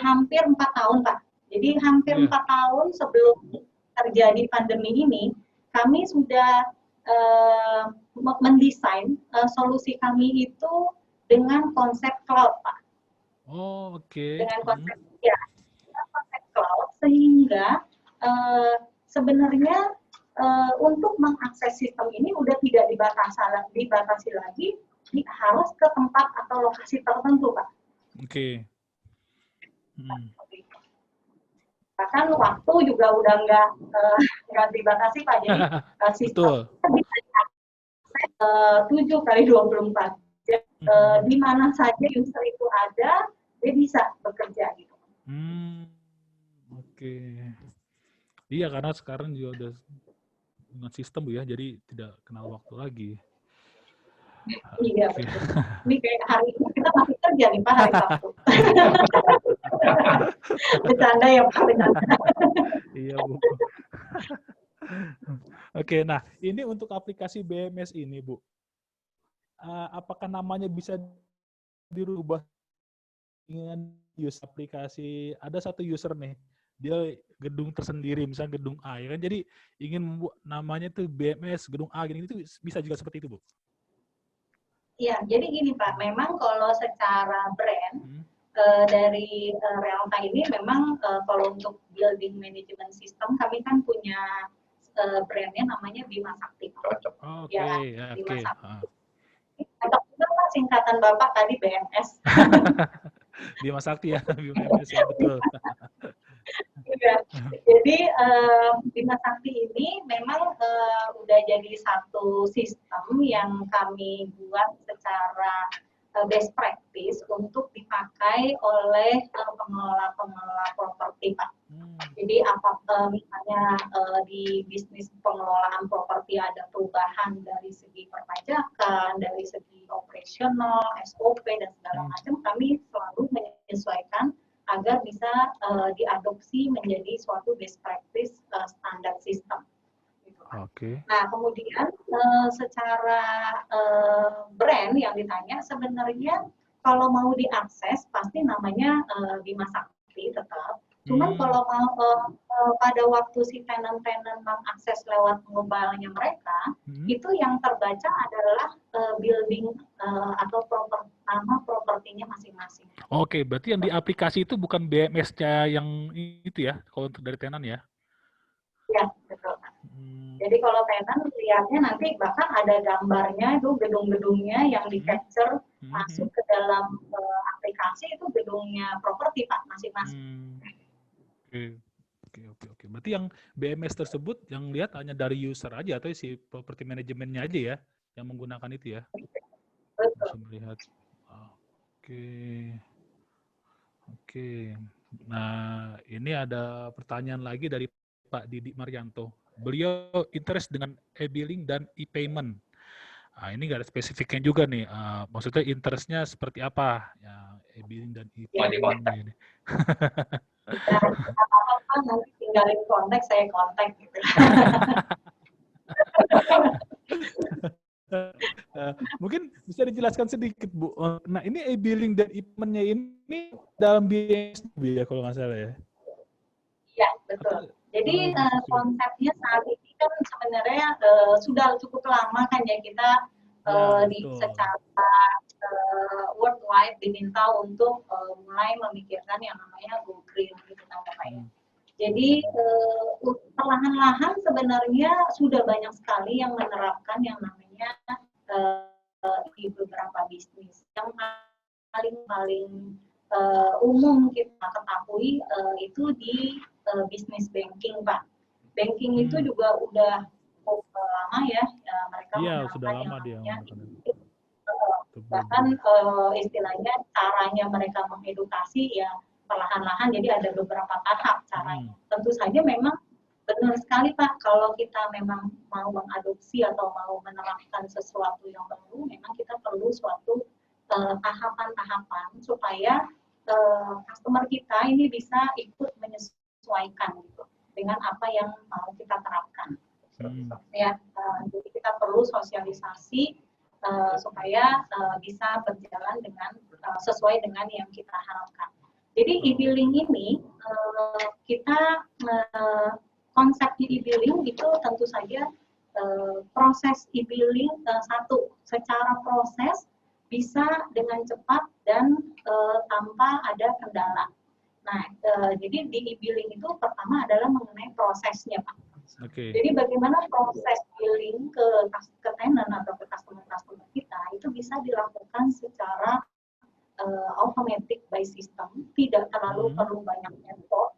hampir 4 tahun Pak. Jadi hampir 4 tahun sebelum terjadi pandemi ini, kami sudah mendesain solusi kami itu dengan konsep cloud, Pak. Dengan konsep konsep cloud, sehingga sebenarnya untuk mengakses sistem ini udah tidak dibatasi lagi, harus ke tempat atau lokasi tertentu, Pak. Bahkan waktu juga udah nggak dibatasi Pak, jadi sistem bisa diakses 7x24 jam, di mana saja user itu ada, dia bisa bekerja gitu. Iya, karena sekarang juga udah dengan sistem Bu ya, jadi tidak kenal waktu lagi. Iya, betul. Ini kayak hari ini kita masih kerja nih Pak, hari Sabtu. Bercanda ya Pak, bercanda. Iya Bu. Oke, nah ini untuk aplikasi BMS ini Bu, apakah namanya bisa dirubah dengan user aplikasi? Ada satu user nih dia gedung tersendiri, misalnya gedung A, ya kan? Jadi ingin membuat namanya tuh BMS gedung A gini, itu bisa juga seperti itu, Bu? Iya, jadi gini Pak, memang kalau secara brand dari Realta ini memang kalau untuk building management system kami kan punya brandnya namanya Bima Sakti. Oke, Ya, oke. Bima Sakti. Cocok juga Pak singkatan Bapak tadi BMS. Bima Sakti ya, Bima BMS ya, betul. Iya. Jadi Bima Sakti ini memang udah jadi satu sistem yang kami buat secara best practice untuk dipakai oleh pengelola-pengelola properti, Pak. Jadi misalnya di bisnis pengelolaan properti ada perubahan dari segi perpajakan, dari segi operasional, SOP dan segala macam, kami selalu menyesuaikan agar bisa diadopsi menjadi suatu best practice standar sistem. Gitu. Oke. Nah, kemudian secara brand yang ditanya, sebenarnya kalau mau diakses pasti namanya Bima Sakti tetap. Cuman kalau mau pada waktu si tenant-tenant mengakses lewat mobile-nya mereka, itu yang terbaca adalah building atau nama propertinya masing-masing. Oke, berarti yang di aplikasi itu bukan BMS-nya yang itu ya, kalau untuk dari tenan ya? Ya, betul. Jadi kalau tenan lihatnya nanti bahkan ada gambarnya itu gedung-gedungnya yang di-capture masuk ke dalam aplikasi, itu gedungnya properti Pak masing-masing. Oke. Berarti yang BMS tersebut yang lihat hanya dari user aja atau si property manajemennya aja ya yang menggunakan itu ya? Betul. Bisa melihat. Oke. Nah, ini ada pertanyaan lagi dari Pak Didi Maryanto. Beliau interest dengan e-billing dan e-payment. Nah, ini nggak ada spesifiknya juga nih. Maksudnya interestnya seperti apa? Ya, e-billing dan e-payment ini. Apa-apa nanti tinggalin kontak, saya kontak gitu. Mungkin bisa dijelaskan sedikit, Bu. Nah, ini e-billing dan e-payment-nya ini dalam BMS ya kalau nggak salah ya? Iya, betul. Jadi konsepnya saat ini kan sebenarnya sudah cukup lama kan ya kita secara worldwide diminta untuk mulai memikirkan yang namanya go green gitu kan Bapak ya. Jadi perlahan-lahan sebenarnya sudah banyak sekali yang menerapkan yang namanya di beberapa bisnis. Yang paling umum kita ketahui itu di bisnis banking, Pak. Banking itu juga udah lama ya, mereka sudah lama dia. Bahkan istilahnya caranya mereka mengedukasi ya perlahan-lahan, jadi ada beberapa tahap caranya. Tentu saja memang benar sekali Pak, kalau kita memang mau mengadopsi atau mau menerapkan sesuatu yang baru, memang kita perlu suatu tahapan-tahapan supaya customer kita ini bisa ikut menyesuaikan gitu dengan apa yang mau kita terapkan. Ya, jadi kita perlu sosialisasi supaya bisa berjalan dengan sesuai dengan yang kita harapkan. Jadi e-billing ini kita konsep e-billing itu tentu saja proses e-billing satu secara proses bisa dengan cepat dan tanpa ada kendala. Nah, jadi di e-billing itu pertama adalah mengenai prosesnya, Pak. Jadi bagaimana proses billing ke tenant atau ke customer kita itu bisa dilakukan secara automatic by system, tidak terlalu perlu banyak effort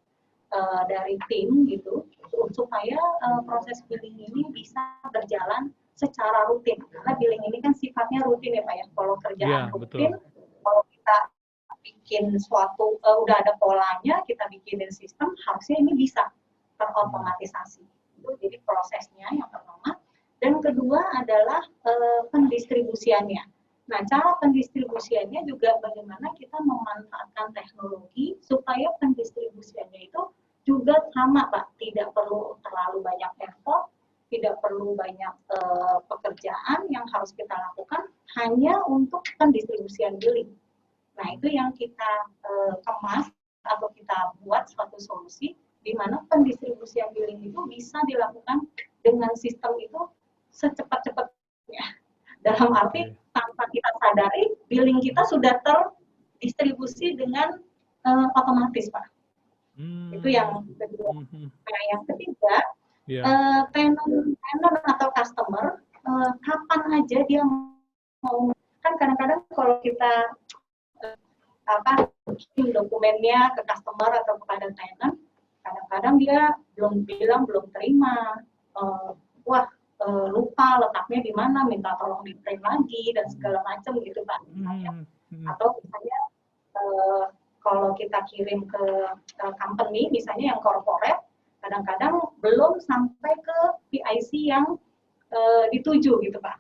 dari tim gitu, supaya proses billing ini bisa berjalan secara rutin. Karena billing ini kan sifatnya rutin ya Pak ya. Kalau kerjaan rutin, kalau kita bikin suatu udah ada polanya, kita bikinin sistem, harusnya ini bisa terotomatisasi. Jadi prosesnya yang pertama, dan kedua adalah pendistribusiannya. Nah, cara pendistribusiannya juga bagaimana kita memanfaatkan teknologi supaya pendistribusiannya itu juga sama, Pak. Tidak perlu terlalu banyak effort, tidak perlu banyak pekerjaan yang harus kita lakukan hanya untuk pendistribusian billing. Nah, itu yang kita kemas atau kita buat suatu solusi di mana pendistribusian billing itu bisa dilakukan dengan sistem itu secepat-cepatnya. Dalam arti tanpa kita sadari, billing kita sudah terdistribusi dengan otomatis, Pak. Itu yang kedua. Nah, yang ketiga, tenant atau customer, kapan aja dia mau, kan kadang-kadang kalau kita kirim dokumennya ke customer atau kepada tenant, kadang-kadang dia belum bilang, belum terima, lupa letaknya di mana, minta tolong di print lagi dan segala macam gitu, Pak. Atau misalnya kalau kita kirim ke company, misalnya yang corporate, kadang-kadang belum sampai ke PIC yang dituju gitu, Pak.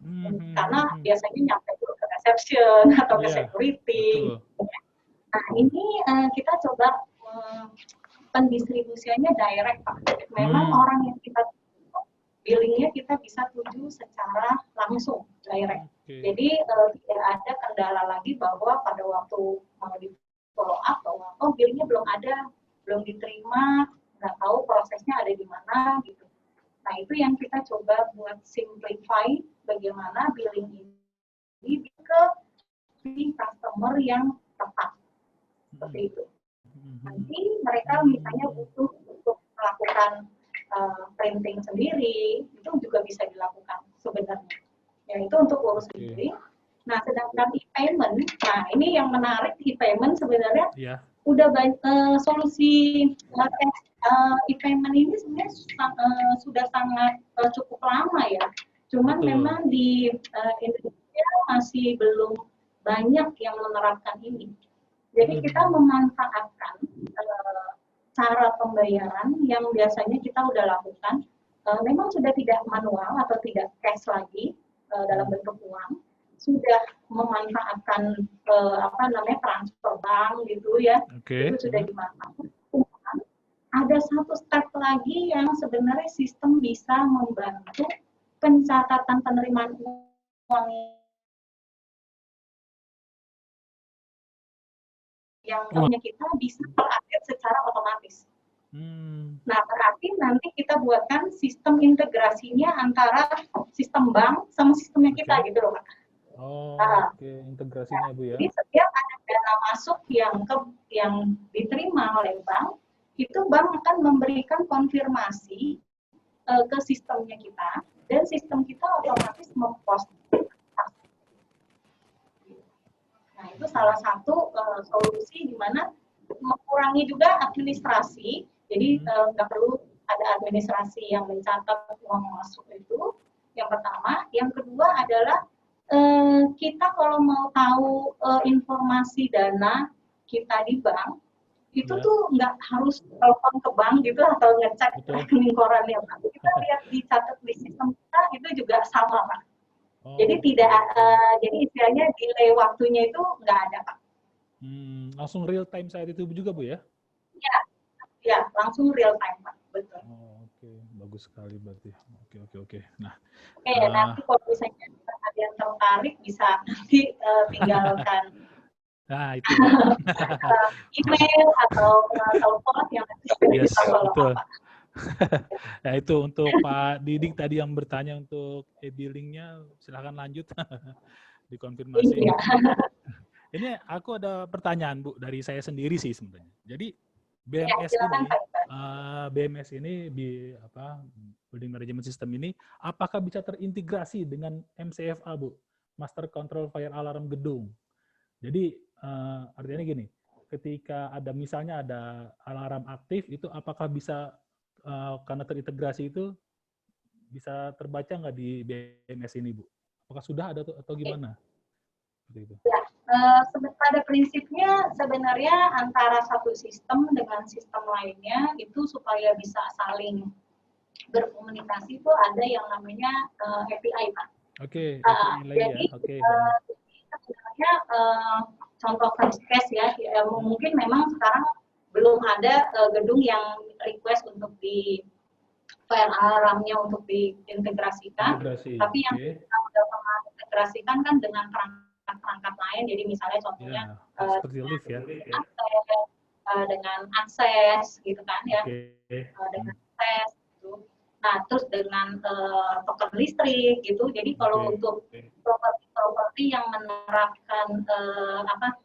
Karena biasanya nyampe dulu ke reception atau ke security. Nah, ini kita coba pendistribusiannya direct, Pak. Memang orang yang kita billingnya kita bisa tuju secara langsung, direct. Jadi tidak ada kendala lagi bahwa pada waktu mau di follow up bahwa billingnya belum ada, belum diterima, nggak tahu prosesnya ada di mana gitu. Nah, itu yang kita coba buat simplify bagaimana billing ini ke customer yang tepat. Seperti itu. Nanti mereka misalnya butuh untuk melakukan printing sendiri, itu juga bisa dilakukan sebenarnya. Ya, itu untuk urus sendiri. Nah, sedangkan e-payment, nah ini yang menarik, e-payment sebenarnya udah banyak solusi e-payment ini sebenarnya sudah sangat cukup lama ya. Cuman memang di Indonesia masih belum banyak yang menerapkan ini. Jadi kita memanfaatkan cara pembayaran yang biasanya kita udah lakukan, memang sudah tidak manual atau tidak cash lagi dalam bentuk uang, sudah memanfaatkan transfer bank gitu ya, itu sudah dimanfaatkan. Ada satu step lagi yang sebenarnya sistem bisa membantu pencatatan penerimaan uang yang punya kita bisa terupdate secara otomatis. Nah, berarti nanti kita buatkan sistem integrasinya antara sistem bank sama sistemnya kita gitu loh, Pak. Integrasinya Bu ya. Jadi setiap ada dana masuk yang diterima oleh bank, itu bank akan memberikan konfirmasi ke sistemnya kita, dan sistem kita otomatis mempost. Nah, itu salah satu solusi di mana mengurangi juga administrasi. Jadi nggak perlu ada administrasi yang mencatat uang masuk itu. Yang pertama, yang kedua adalah kita kalau mau tahu informasi dana kita di bank, itu tuh nggak harus telepon ke bank gitu atau ngecek rekening korannya, Pak. Kita lihat dicatat di sistem kita, itu juga sama, Pak. Jadi jadi istilahnya delay waktunya itu nggak ada, Pak. Langsung real time saat itu juga Bu ya? Ya, langsung real time, Pak. Betul. Bagus sekali berarti. Oke. Nah, nanti kalau misalnya ada yang tertarik bisa nanti tinggalkan itu email atau telepon yang bisa follow up. Nah, itu untuk Pak Didik tadi yang bertanya untuk e-billing-nya, silahkan lanjut dikonfirmasi. Ini aku ada pertanyaan Bu dari saya sendiri sih sebenarnya. Jadi BMS ini Building Management System ini apakah bisa terintegrasi dengan MCFA Bu, Master Control Fire Alarm Gedung? Jadi artinya gini, ketika misalnya ada alarm aktif itu apakah bisa karena terintegrasi itu bisa terbaca nggak di BMS ini Bu? Apakah sudah ada atau gimana? Seperti itu. Ya, pada prinsipnya sebenarnya antara satu sistem dengan sistem lainnya itu supaya bisa saling berkomunikasi itu ada yang namanya API, Pak. API sebenarnya contoh first case ya, mungkin memang sekarang belum ada gedung yang request untuk di fire alarmnya untuk diintegrasikan, tapi yang kita sudah pernah integrasikan kan dengan perangkat lain, jadi misalnya contohnya seperti lift ya. dengan akses gitu kan ya, Oke. dengan akses gitu. Nah terus dengan token listrik gitu. Jadi kalau Oke. untuk properti yang menerapkan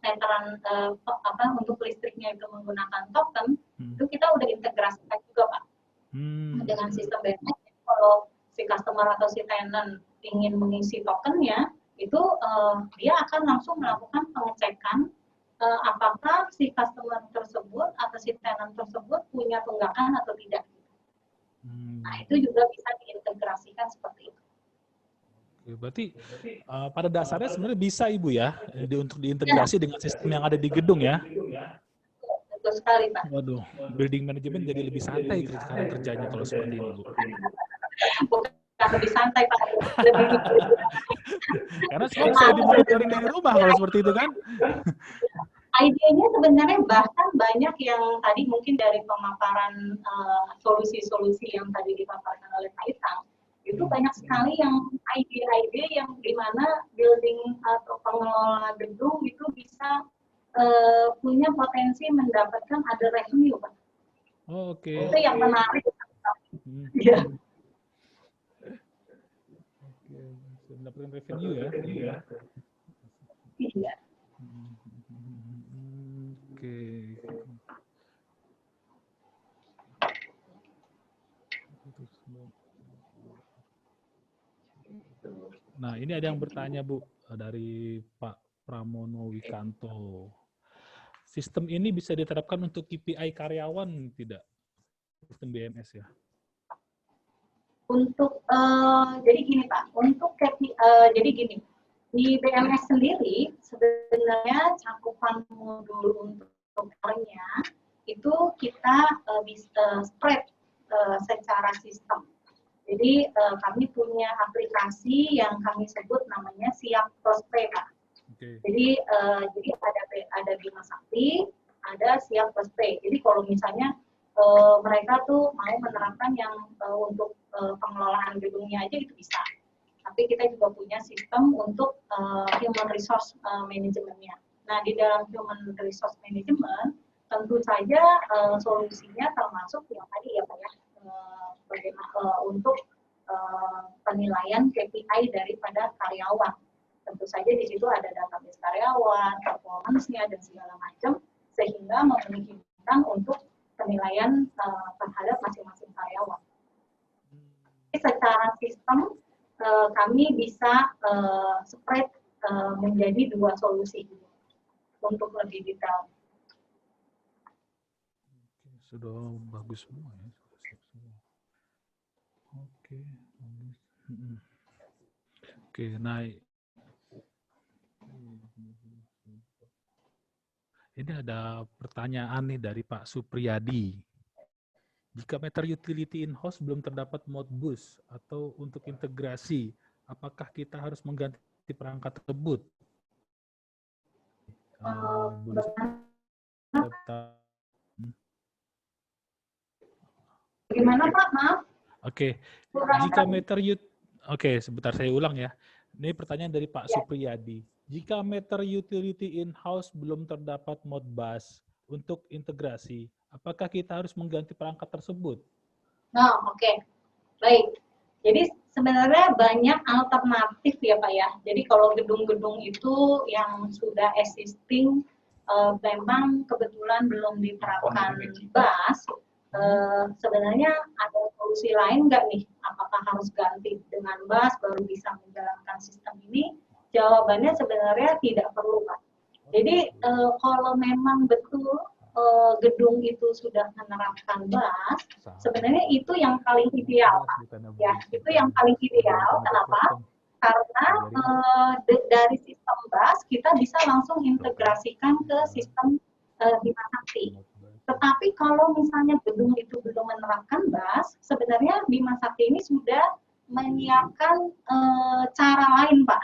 meteran untuk listriknya itu menggunakan token, itu kita udah integrasikan juga Pak dengan sistem BMS. Kalau si customer atau si tenant ingin mengisi tokennya, itu dia akan langsung melakukan pengecekan apakah si customer tersebut atau si tenant tersebut punya tunggakan atau tidak. Nah itu juga bisa diintegrasikan seperti itu. Oke, berarti pada dasarnya sebenarnya bisa Ibu ya, untuk diintegrasi dengan sistem yang ada di gedung ya. Betul sekali Pak. Waduh, building management jadi lebih santai sekarang kerjanya kalau seperti ini Bu. Bukan lebih santai Pak. Karena semua bisa dimonitoring dari rumah kalau seperti itu kan. Idenya sebenarnya bahkan banyak yang tadi mungkin dari pemaparan solusi-solusi yang tadi dipaparkan oleh Pak Itang, itu banyak sekali yang ide-ide yang dimana building atau pengelola gedung itu bisa punya potensi mendapatkan ada revenue Pak. Oh, oke. Itu yang menarik. Ya. Oke, mendapatkan revenue ya. Iya. Oke. Nah, ini ada yang bertanya Bu dari Pak Pramono Wikanto. Sistem ini bisa diterapkan untuk KPI karyawan tidak? Sistem BMS ya. Untuk jadi gini Pak, untuk jadi gini, di BMS sendiri sebenarnya cakupan modul untuk karya itu kita bisa spread secara sistem. Jadi kami punya aplikasi yang kami sebut namanya Siap Prospek Pak. Okay. Jadi ada Bima Sakti, ada Siap Prospek. Jadi kalau misalnya mereka tuh mau menerapkan yang untuk pengelolaan gedungnya aja itu bisa. Tapi kita juga punya sistem untuk human resource manajemennya. Nah di dalam human resource management tentu saja solusinya termasuk yang tadi ya Pak ya, untuk penilaian KPI daripada karyawan. Tentu saja di situ ada database karyawan, performance-nya dan segala macam sehingga memungkinkan untuk penilaian terhadap masing-masing karyawan. Jadi, secara sistem kami bisa spread menjadi dua solusi untuk lebih detail. Sudah bagus semua ya. Oke. Oke, naik. Ini ada pertanyaan nih dari Pak Supriyadi. Jika meter utility in-house belum terdapat Modbus atau untuk integrasi, apakah kita harus mengganti perangkat tersebut? Gimana Pak? Maaf. Oke, jika meter sebentar saya ulang ya. Ini pertanyaan dari Pak Supriyadi. Jika meter utility in-house belum terdapat Modbus untuk integrasi, apakah kita harus mengganti perangkat tersebut? Nah, oke. Baik. Jadi sebenarnya banyak alternatif ya Pak ya. Jadi kalau gedung-gedung itu yang sudah existing memang kebetulan belum diterapkan BUS, sebenarnya ada solusi lain nggak nih? Apakah harus ganti dengan BUS baru bisa menjalankan sistem ini? Jawabannya sebenarnya tidak perlu Pak. Jadi kalau memang betul gedung itu sudah menerapkan BUS, sebenarnya itu yang paling ideal Pak. Ya, itu yang paling ideal. Kenapa? Karena dari sistem BUS kita bisa langsung integrasikan ke sistem Bima Sakti. Tetapi kalau misalnya gedung itu belum menerapkan BUS, sebenarnya Bima Sakti ini sudah menyiapkan cara lain, Pak.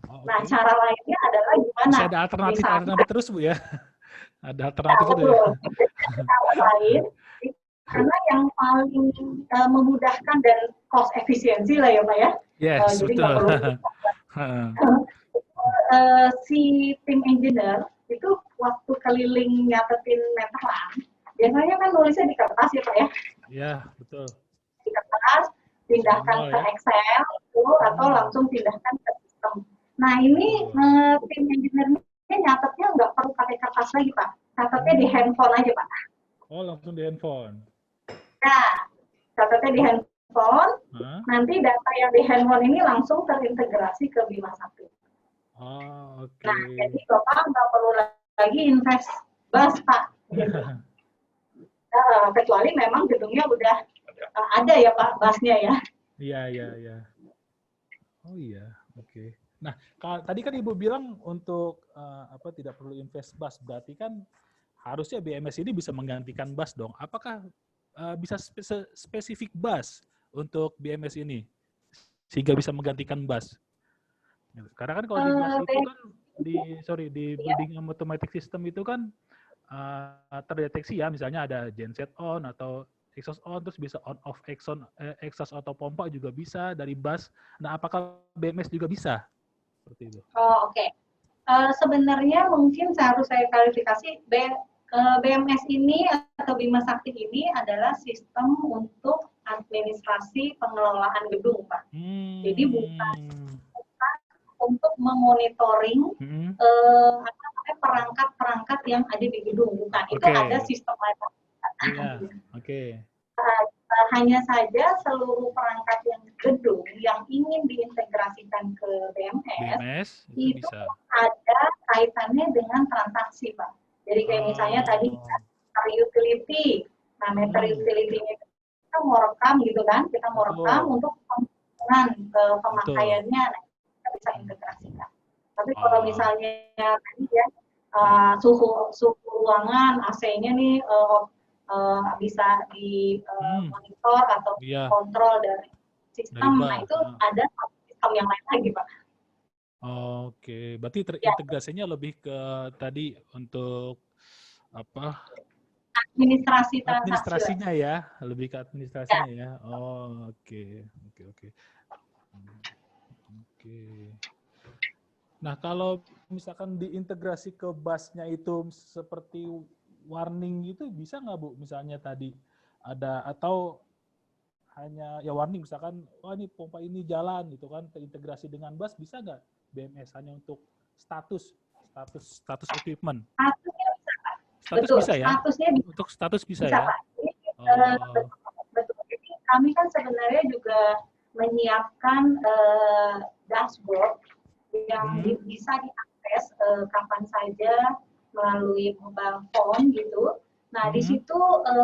Nah, cara lainnya adalah gimana? Bisa ada alternatif terus, Bu ya? Ada alternatif itu ya? Cara lain, karena yang paling memudahkan dan cost efisiensi lah ya, Pak ya. Yes, jadi betul. si tim engineer itu waktu keliling nyatetin meteran, biasanya kan nulisnya di kertas ya Pak ya? Iya, betul. Di kertas, pindahkan Manual, ke ya. Excel itu, atau langsung pindahkan ke sistem. Nah ini tim engineer-nya nyatetnya nggak perlu pakai kertas lagi Pak, catatnya di handphone aja Pak. Oh, langsung di handphone. Nah, catatnya di handphone, Hah? nanti data yang di handphone ini langsung terintegrasi ke Bima Sakti. Oh, oke. Nah, jadi Bapak nggak perlu lagi invest bus Pak. Gitu. Kecuali memang gedungnya udah ada ya Pak busnya ya. Iya. Oh iya, oke. Nah, tadi kan Ibu bilang untuk tidak perlu invest bus, berarti kan harusnya BMS ini bisa menggantikan bus dong. Apakah bisa spesifik bus untuk BMS ini sehingga bisa menggantikan bus? Karena kan kalau di bus itu kan di building automatic system itu kan terdeteksi ya, misalnya ada genset on atau exhaust on, terus bisa on off exhaust atau pompa juga bisa dari bus. Nah, apakah BMS juga bisa seperti itu? Oh, oke. Sebenarnya mungkin saya klarifikasi, BMS ini atau Bima Sakti ini adalah sistem untuk administrasi pengelolaan gedung, Pak. Jadi bukan untuk memonitoring perangkat-perangkat yang ada di gedung, bukan. Itu ada sistem lain. Iya, oke. Hanya saja seluruh perangkat yang gedung yang ingin diintegrasikan ke BMS itu bisa ada kaitannya dengan transaksi, Pak. Jadi kayak misalnya tadi meter utility. Nah, meter utility-nya kita mau rekam gitu kan, kita mau rekam untuk penggunaan pemakaiannya, nah, kita bisa integrasikan. Tapi kalau misalnya tadi ya suhu ruangan, AC-nya nih bisa dimonitor atau kontrol dari sistem, nah itu ada sistem yang lain lagi Pak. Oke, berarti terintegrasinya lebih ke tadi untuk apa? Administrasinya ya, lebih ke administrasinya ya. Oh, oke. Nah, kalau misalkan diintegrasi ke busnya itu seperti warning gitu, bisa nggak Bu? Misalnya tadi ada atau hanya ya warning, misalkan, oh ini pompa ini jalan gitu kan, terintegrasi dengan bus, bisa nggak BMS hanya untuk status equipment? Statusnya bisa Pak. Status betul, bisa ya? Statusnya bisa. Untuk status bisa ya? Pak. Betul. Jadi kami kan sebenarnya juga menyiapkan dashboard yang bisa diakses kapan saja melalui mobile phone gitu. Nah, di situ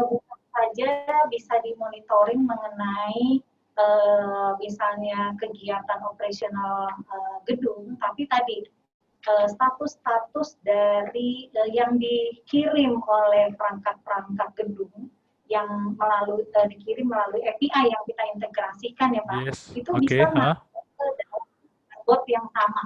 bukan saja bisa dimonitoring mengenai misalnya kegiatan operasional gedung, tapi tadi status-status dari yang dikirim oleh perangkat-perangkat gedung yang dikirim melalui API yang kita integrasikan ya Pak, itu bisa masuk ke dalam dashboard yang sama.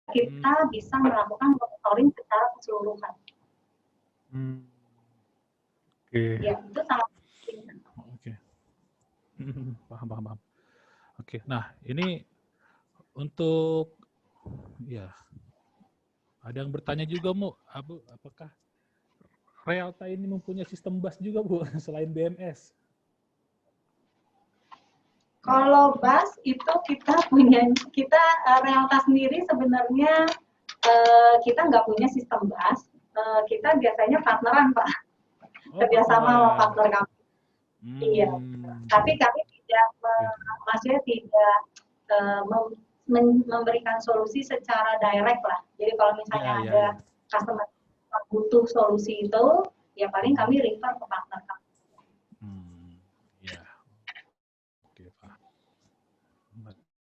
Kita bisa melakukan monitoring secara keseluruhan. Ya, itu sangat penting. Oke. Paham. Oke, nah ini untuk ya ada yang bertanya juga Bu, apakah Realta ini mempunyai sistem bus juga Bu selain BMS? Kalau bus itu kita Realta sendiri sebenarnya kita nggak punya sistem bus, kita biasanya partneran Pak, kerjasama sama partner kami. Iya, tapi kami tidak maksudnya tidak memberikan solusi secara direct lah. Jadi kalau misalnya ada customer butuh solusi itu, ya paling kami refer ke partner kami.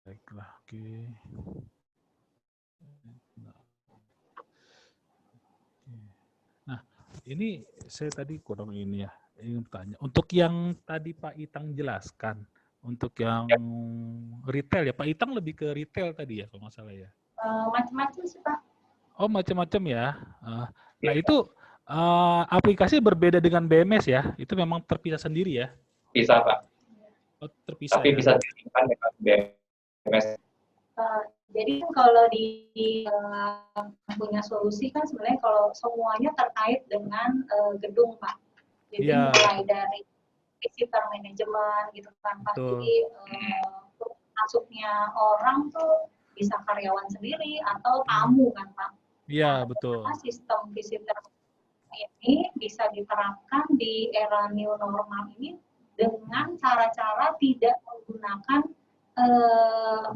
Baiklah, oke. Nah, ini saya tadi kurang ini ya, ingin bertanya. Untuk yang tadi Pak Itang jelaskan, untuk yang retail ya, Pak Itang lebih ke retail tadi ya, kalau nggak salah ya? Macam-macam sih Pak. Oh, macam-macam ya. Nah, itu aplikasi berbeda dengan BMS ya? Itu memang terpisah sendiri ya? Bisa Pak. Oh, terpisah. Tapi ya? bisa disimpan dengan BMS. Jadi kalau punya solusi kan sebenarnya kalau semuanya terkait dengan gedung Pak. Jadi mulai dari visitor management gitu kan Pak. Jadi masuknya orang tuh bisa karyawan sendiri atau tamu kan Pak. Iya, betul. Sistem visitor ini bisa diterapkan di era new normal ini dengan cara-cara tidak menggunakan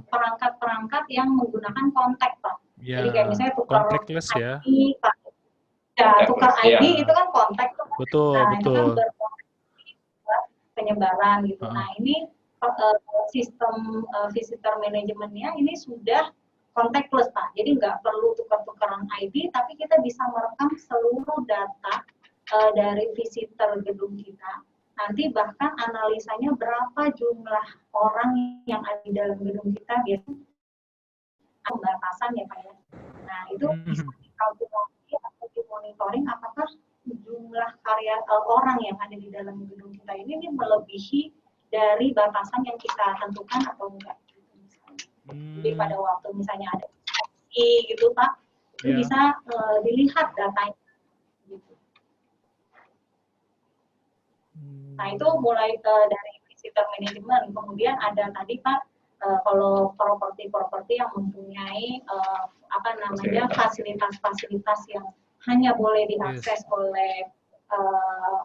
perangkat-perangkat yang menggunakan kontak Pak. Ya, jadi kayak misalnya tukar contactless ID, ya. Pak. Ya, tukar ID itu kan kontak. Betul, nah, betul. Itu kan penyebaran gitu. Nah, ini sistem visitor manajemennya ini sudah contactless Pak. Jadi nggak perlu tukar-tukaran ID, tapi kita bisa merekam seluruh data dari visitor gedung kita. Nanti bahkan analisanya berapa jumlah orang yang ada di dalam gedung kita, biasanya pembatasan ya Pak ya. Nah itu bisa dikalkulasi atau dimonitoring apakah jumlah orang yang ada di dalam gedung kita ini melebihi dari batasan yang kita tentukan atau enggak. Jadi pada waktu misalnya ada gitu Pak, itu bisa dilihat datanya. Nah itu mulai dari visitor management, kemudian ada tadi Pak kalau properti yang mempunyai fasilitas-fasilitas yang hanya boleh diakses oleh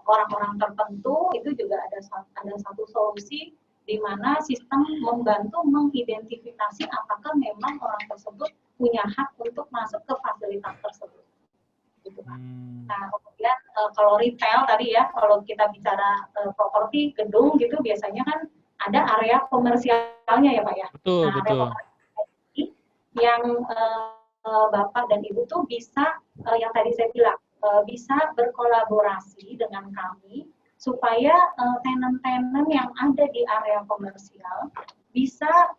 orang-orang tertentu, itu juga ada satu solusi di mana sistem membantu mengidentifikasi apakah memang orang tersebut punya hak untuk masuk ke fasilitas tersebut. Gitu, Pak. Nah, kemudian kalau retail tadi ya, kalau kita bicara properti gedung gitu, biasanya kan ada area komersialnya ya Pak ya. Betul, nah, betul. Yang Bapak dan Ibu tuh bisa, yang tadi saya bilang, bisa berkolaborasi dengan kami supaya tenan-tenan yang ada di area komersial bisa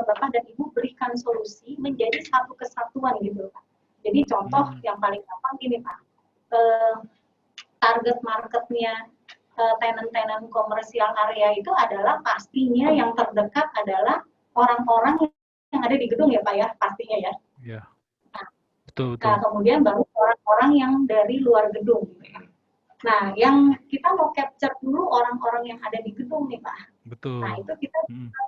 Bapak dan Ibu berikan solusi menjadi satu kesatuan gitu Pak. Jadi contoh yang paling gampang gini Pak, target marketnya tenan-tenan komersial area itu adalah pastinya yang terdekat adalah orang-orang yang ada di gedung ya Pak ya, pastinya ya. Iya, betul, betul. Nah kemudian baru orang-orang yang dari luar gedung. Nah yang kita mau capture dulu orang-orang yang ada di gedung nih Pak. Betul. Nah itu kita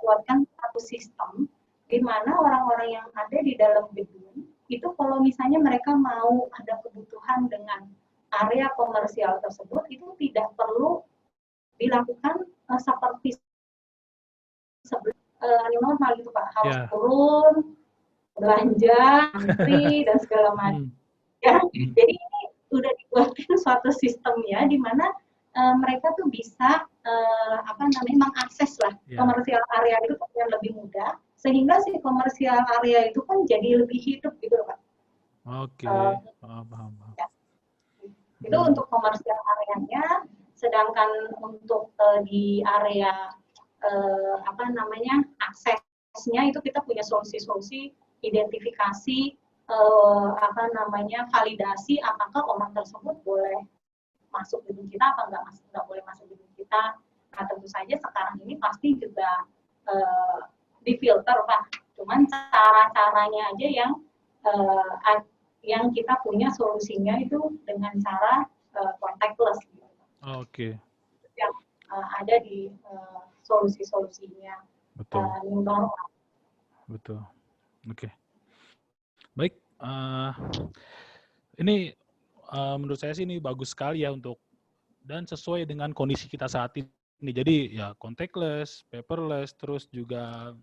buatkan satu sistem di mana orang-orang yang ada di dalam gedung itu kalau misalnya mereka mau ada kebutuhan dengan area komersial tersebut itu tidak perlu dilakukan seperti sebelum new normal gitu Pak, harus turun belanja, antri dan segala macam. Ya, jadi ini sudah dibuatkan suatu sistemnya di mana mereka tuh bisa mengakses lah komersial area itu yang lebih mudah, sehingga si komersial area itu kan jadi lebih hidup gitu loh Pak. Oke, paham. Ya. Itu untuk komersial areanya, sedangkan untuk di area aksesnya itu kita punya solusi-solusi identifikasi validasi apakah orang tersebut boleh masuk gedung kita apa nggak boleh masuk gedung kita. Nah tentu saja sekarang ini pasti juga difilter Pak, cuman cara-caranya aja yang kita punya solusinya itu dengan cara contactless gitu. Oke. Yang ada di solusi-solusinya. Betul. New normal. Betul. Oke. Baik. Ini menurut saya sih ini bagus sekali ya untuk dan sesuai dengan kondisi kita saat ini. Jadi ya contactless, paperless, terus juga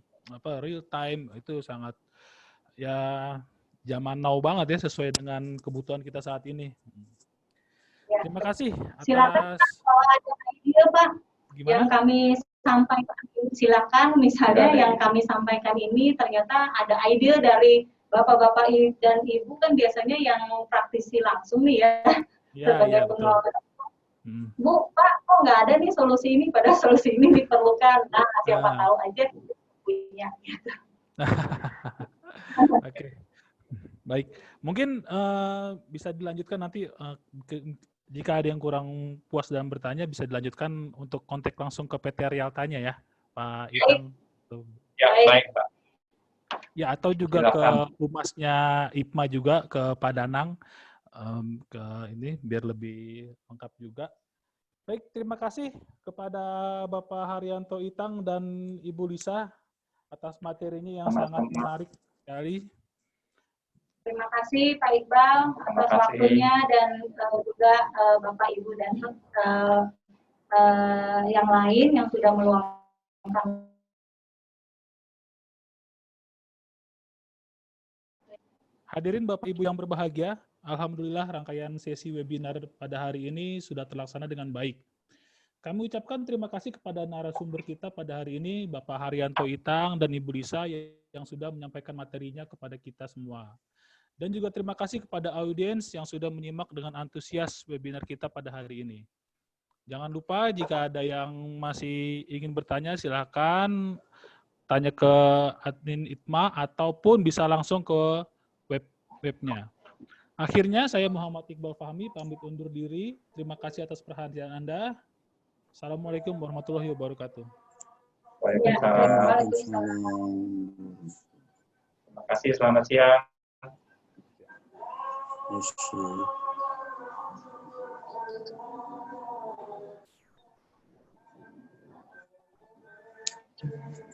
real time itu sangat ya zaman now banget ya sesuai dengan kebutuhan kita saat ini. Ya. Terima kasih atas. Silakan kalau ada ide Pak. Gimana? Yang kami sampaikan, silakan misalnya yang kami sampaikan ini ternyata ada ide dari Bapak-bapak dan Ibu kan biasanya yang praktisi langsung nih ya, sebagai pengelola. Bu, Pak, kok nggak ada nih solusi ini, padahal solusi ini diperlukan. Nah, siapa tahu aja punya. Oke, baik. Mungkin bisa dilanjutkan nanti jika ada yang kurang puas dalam bertanya bisa dilanjutkan untuk kontak langsung ke PT Rialtanya ya, Pak Itang. Ya, baik Pak. Ya, atau juga ke Silakan. humasnya IPMA juga, ke Pak Danang, ke ini biar lebih lengkap juga. Baik, terima kasih kepada Bapak Haryanto Itang dan Ibu Lisa atas materinya yang sangat Sama-sama. menarik sekali. Terima kasih Pak Iqbal atas kasih. waktunya dan juga Bapak Ibu dan yang lain yang sudah meluangkan. Hadirin Bapak Ibu yang berbahagia, alhamdulillah rangkaian sesi webinar pada hari ini sudah terlaksana dengan baik. Kami ucapkan terima kasih kepada narasumber kita pada hari ini, Bapak Haryanto Itang dan Ibu Lisa yang sudah menyampaikan materinya kepada kita semua. Dan juga terima kasih kepada audiens yang sudah menyimak dengan antusias webinar kita pada hari ini. Jangan lupa jika ada yang masih ingin bertanya, silakan tanya ke admin ITMA ataupun bisa langsung ke webnya. Akhirnya saya Muhammad Iqbal Fahmi pamit undur diri. Terima kasih atas perhatian Anda. Assalamualaikum warahmatullahi wabarakatuh. Waalaikumsalam. Terima kasih, selamat siang. Thank you.